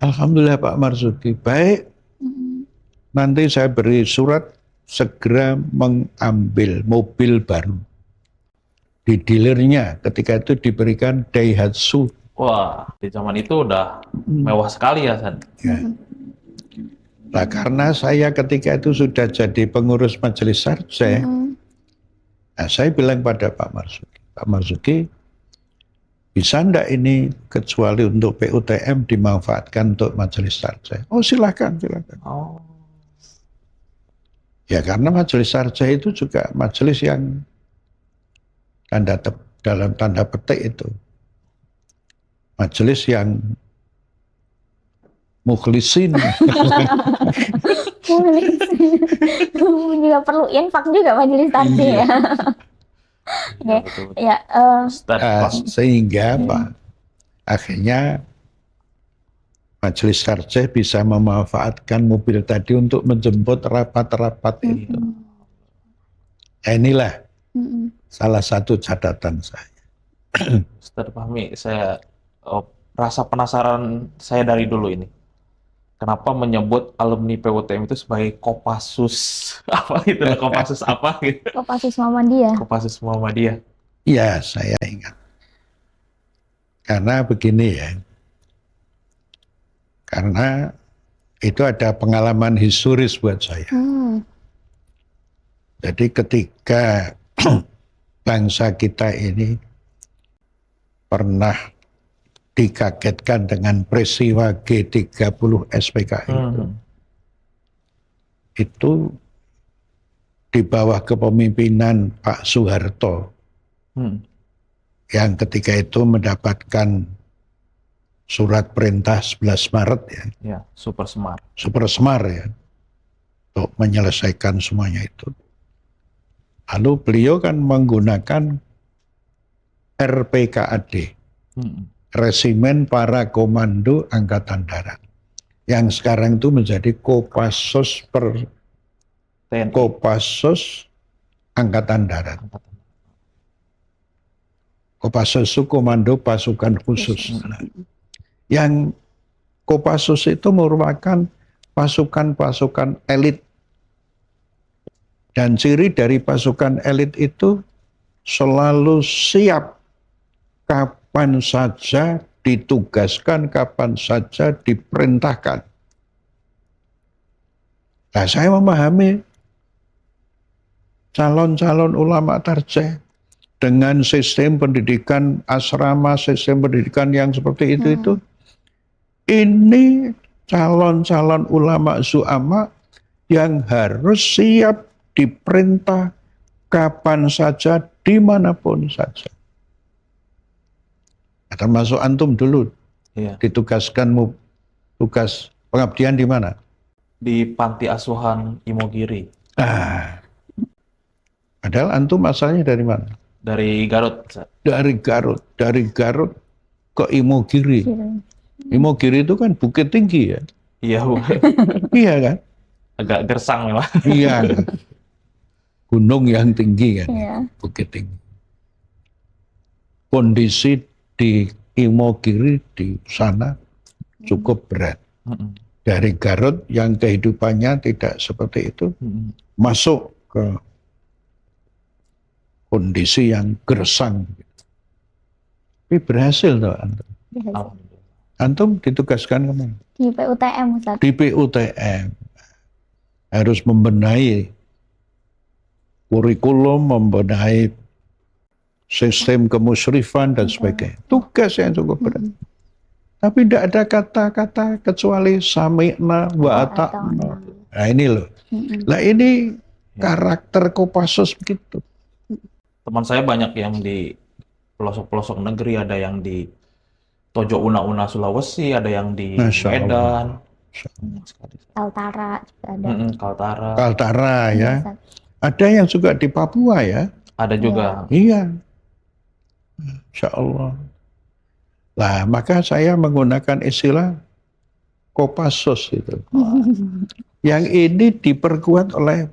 Alhamdulillah Pak Marzuki, baik. Nanti saya beri surat segera mengambil mobil baru. Di dealernya ketika itu diberikan Daihatsu. Wah, di zaman itu udah mewah sekali ya, San. Ya. Nah, karena saya ketika itu sudah jadi pengurus majelis sarjah, nah, saya bilang pada Pak Marzuki, bisa enggak ini kecuali untuk PUTM dimanfaatkan untuk majelis sarjah? Oh silakan. Oh. Ya karena majelis sarjah itu juga majelis yang dalam tanda petik itu majelis yang mukhlisin. Juga perlu infak juga majelis taklim ya. Oke. Ya, Sehingga Pak, Akhirnya Majelis Tarjih bisa memanfaatkan mobil tadi untuk menjemput rapat-rapat itu. Nah, inilah salah satu catatan saya. Ustadz Fahmi, saya rasa penasaran saya dari dulu ini. Kenapa menyebut alumni PUTM itu sebagai Kopassus? Apa itu? Kopassus apa gitu? Kopassus Muhammadiyah. Kopassus Muhammadiyah. Ya, saya ingat. Karena begini ya. Karena itu ada pengalaman historis buat saya. Jadi ketika bangsa kita ini pernah dikagetkan dengan peristiwa G30 SPKI itu di bawah kepemimpinan Pak Soeharto yang ketika itu mendapatkan surat perintah 11 Maret ya, Super Semar ya, untuk menyelesaikan semuanya itu. Lalu beliau kan menggunakan RPKAD, Resimen Para Komando Angkatan Darat, yang sekarang itu menjadi Kopassus Angkatan Darat. Kopassus itu Komando Pasukan Khusus. Yang Kopassus itu merupakan pasukan-pasukan elit. Dan ciri dari pasukan elit itu selalu siap kapan saja ditugaskan, kapan saja diperintahkan. Nah, saya memahami calon-calon ulama tarjih dengan sistem pendidikan asrama, sistem pendidikan yang seperti itu. Ini calon-calon ulama zu'ama yang harus siap diperintah kapan saja, dimanapun saja. Termasuk antum dulu, ditugaskan tugas pengabdian di mana? Di Panti Asuhan Imogiri. Padahal antum asalnya dari mana? Dari Garut. Dari Garut ke Imogiri. Imogiri itu kan bukit tinggi ya? Iya, Bu. Iya kan? Agak gersang memang. Iya. Gunung yang tinggi kan, bukit tinggi. Kondisi di Imogiri di sana cukup berat. Dari Garut yang kehidupannya tidak seperti itu, masuk ke kondisi yang gersang. Tapi berhasil tuh antum. Antum ditugaskan kemana? Di PUTM, Ustaz. Di PUTM. Harus membenahi kurikulum, membenahi sistem kemusyrifan dan sebagainya. Tugas yang cukup berat. Tapi tidak ada kata-kata kecuali sami'na wa ata'na. Nah ini loh. Nah ini karakter Kopassus begitu. Teman saya banyak yang di pelosok-pelosok negeri, ada yang di Tojo Una-Una Sulawesi, ada yang di Medan. Kaltara juga ada. Kaltara ya. Ada yang juga di Papua ya. Ada juga. Iya. Insya Allah. Nah, maka saya menggunakan istilah Kopassus itu. Yang ini diperkuat oleh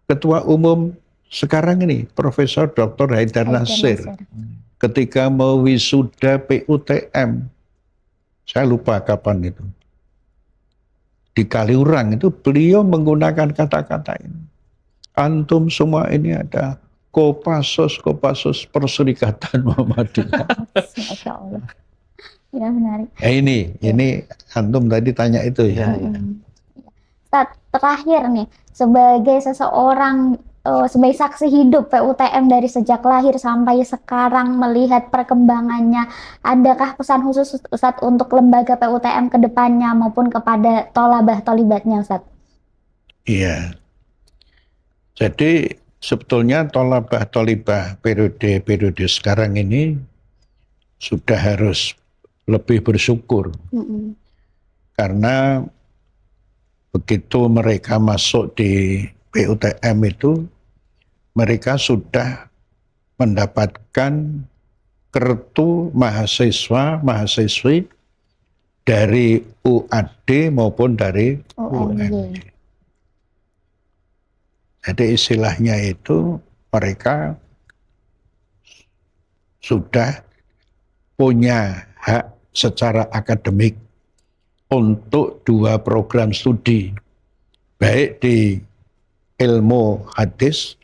Ketua Umum sekarang ini, Profesor Dr. Haidar Nasir. Ketika mau wisuda PUTM, saya lupa kapan itu. Di Kaliurang itu beliau menggunakan kata-kata ini. Antum semua ini ada Kopassus Perserikatan Muhammadiyah. Masya Allah. Ya menarik. Ya ini antum tadi tanya itu ya. Terakhir nih, sebagai seseorang, sebagai saksi hidup PUTM dari sejak lahir sampai sekarang, melihat perkembangannya, adakah pesan khusus Ustadz untuk lembaga PUTM ke depannya maupun kepada tolabah-tolibatnya, Ustadz? Iya. Jadi sebetulnya tolabah-tolibah periode sekarang ini sudah harus lebih bersyukur. Karena begitu mereka masuk di PUTM itu, mereka sudah mendapatkan kartu mahasiswa-mahasiswi dari UAD maupun dari UMY. Jadi istilahnya itu mereka sudah punya hak secara akademik untuk 2 program studi, baik di ilmu hadis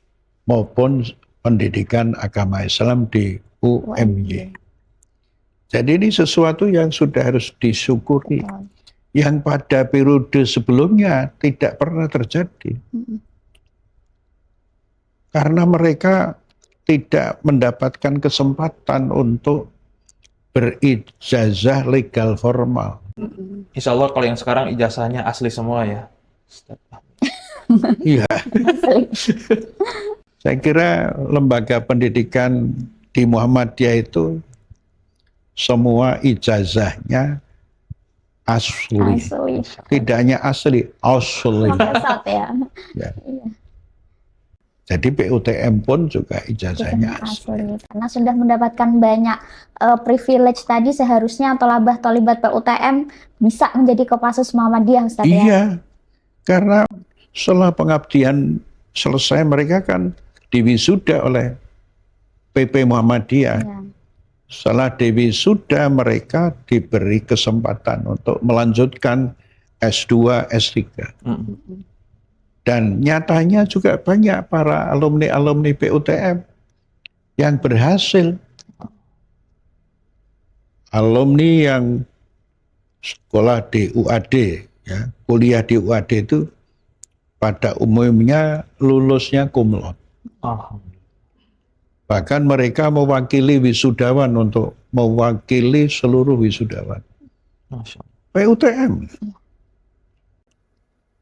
maupun pendidikan agama Islam di UMY. Jadi ini sesuatu yang sudah harus disyukuri, yang pada periode sebelumnya tidak pernah terjadi. Karena mereka tidak mendapatkan kesempatan untuk berijazah legal formal. Insya Allah kalau yang sekarang ijazahnya asli semua ya. Iya. Saya kira lembaga pendidikan di Muhammadiyah itu semua ijazahnya asli. Tidak hanya asli, asli. Ya. Ya. Jadi PUTM pun juga ijazahnya asli. Karena sudah mendapatkan banyak privilege tadi, seharusnya tolabah-tolibat PUTM bisa menjadi Kopassus Muhammadiyah, Ustaz ya. Iya, karena setelah pengabdian selesai mereka kan diwisuda oleh PP Muhammadiyah. Ya. Setelah diwisuda mereka diberi kesempatan untuk melanjutkan S2, S3. Dan nyatanya juga banyak para alumni-alumni PUTM yang berhasil. Alumni yang sekolah di UAD, ya, kuliah di UAD itu pada umumnya lulusnya cum laude. Bahkan mereka mewakili wisudawan untuk mewakili seluruh wisudawan. PUTM.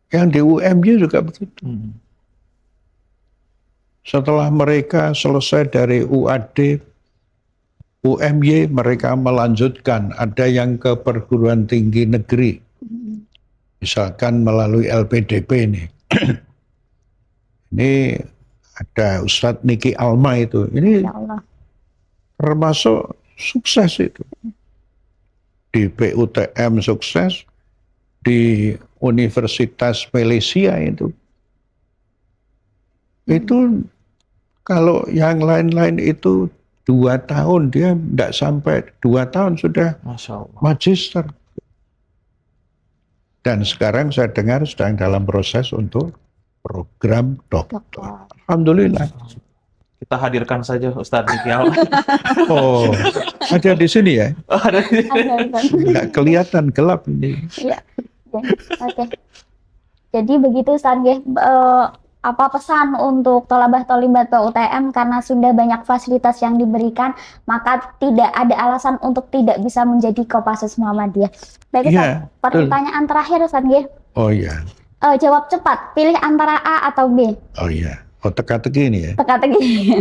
Yang di UMY juga begitu. Setelah mereka selesai dari UAD, UMY mereka melanjutkan, ada yang ke perguruan tinggi negeri. Misalkan melalui LPDP ini. Ini ada Ustadz Niki Alma itu. Ini termasuk sukses itu. Di PUTM sukses, di Universitas Malaysia itu kalau yang lain-lain itu 2 tahun, dia tidak sampai 2 tahun sudah magister. Dan sekarang saya dengar sedang dalam proses untuk program doktor. Alhamdulillah. Kita hadirkan saja Ustadz Niki Alma. Oh, ada di sini ya? Oh, ada di sini. Nggak kelihatan, gelap ini. Iya. Oke. Jadi begitu Ustaz nggih, apa pesan untuk tolabah-tolibat PUTM, karena sudah banyak fasilitas yang diberikan, maka tidak ada alasan untuk tidak bisa menjadi Kopassus Muhammadiyah. Baik, Ustaz, pertanyaan terakhir Ustaz nggih. Oh iya. Jawab cepat, pilih antara A atau B. Oh iya. Oh, teka-teki ini ya. Teka-teki.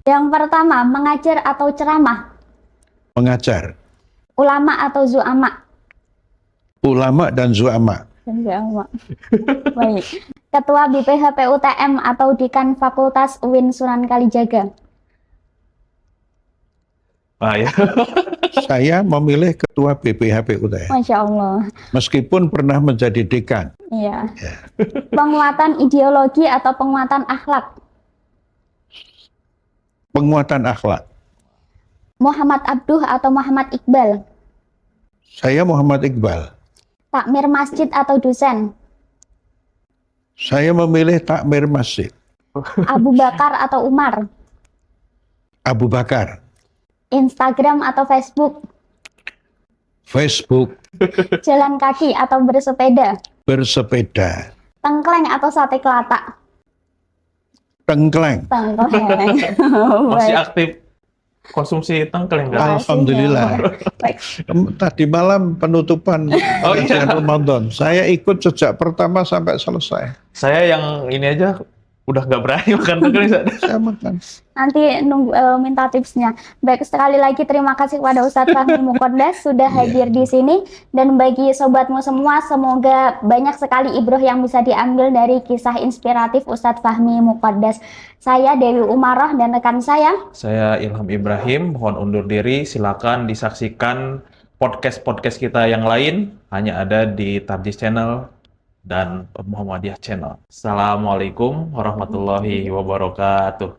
Yang pertama, mengajar atau ceramah? Mengajar. Ulama atau zu'ama? Ulama dan zu'ama. Baik. Ketua BPH PUTM atau Dekan Fakultas UIN Sunan Kalijaga? Ya. Saya memilih Ketua BPH PUTM. Masya Allah. Meskipun pernah menjadi dekan. Iya. Ya. Penguatan ideologi atau penguatan akhlak? Penguatan akhlak. Muhammad Abduh atau Muhammad Iqbal? Saya Muhammad Iqbal. Takmir masjid atau dosen? Saya memilih takmir masjid. Abu Bakar atau Umar? Abu Bakar. Instagram atau Facebook? Facebook. Jalan kaki atau bersepeda? Bersepeda. Tengkleng atau sate kelatak? Tengkleng. Tengkleng. Masih aktif konsumsi tengkleng kan? Alhamdulillah. Tadi malam penutupan Ramadan. Saya ikut sejak pertama sampai selesai. Saya yang ini aja udah nggak berani makan burger nih, Ustaz. Saya makan. Nanti nunggu minta tipsnya. Baik, sekali lagi terima kasih kepada Ustadz Fahmi Muqaddas sudah hadir di sini. Dan bagi sobatmu semua, semoga banyak sekali ibroh yang bisa diambil dari kisah inspiratif Ustadz Fahmi Muqaddas. Saya Dewi Umaroh dan rekan saya. Saya Ilham Ibrahim, mohon undur diri. Silakan disaksikan podcast-podcast kita yang lain, hanya ada di Tarjis Channel dan Muhammadiyah Channel. Assalamualaikum warahmatullahi wabarakatuh.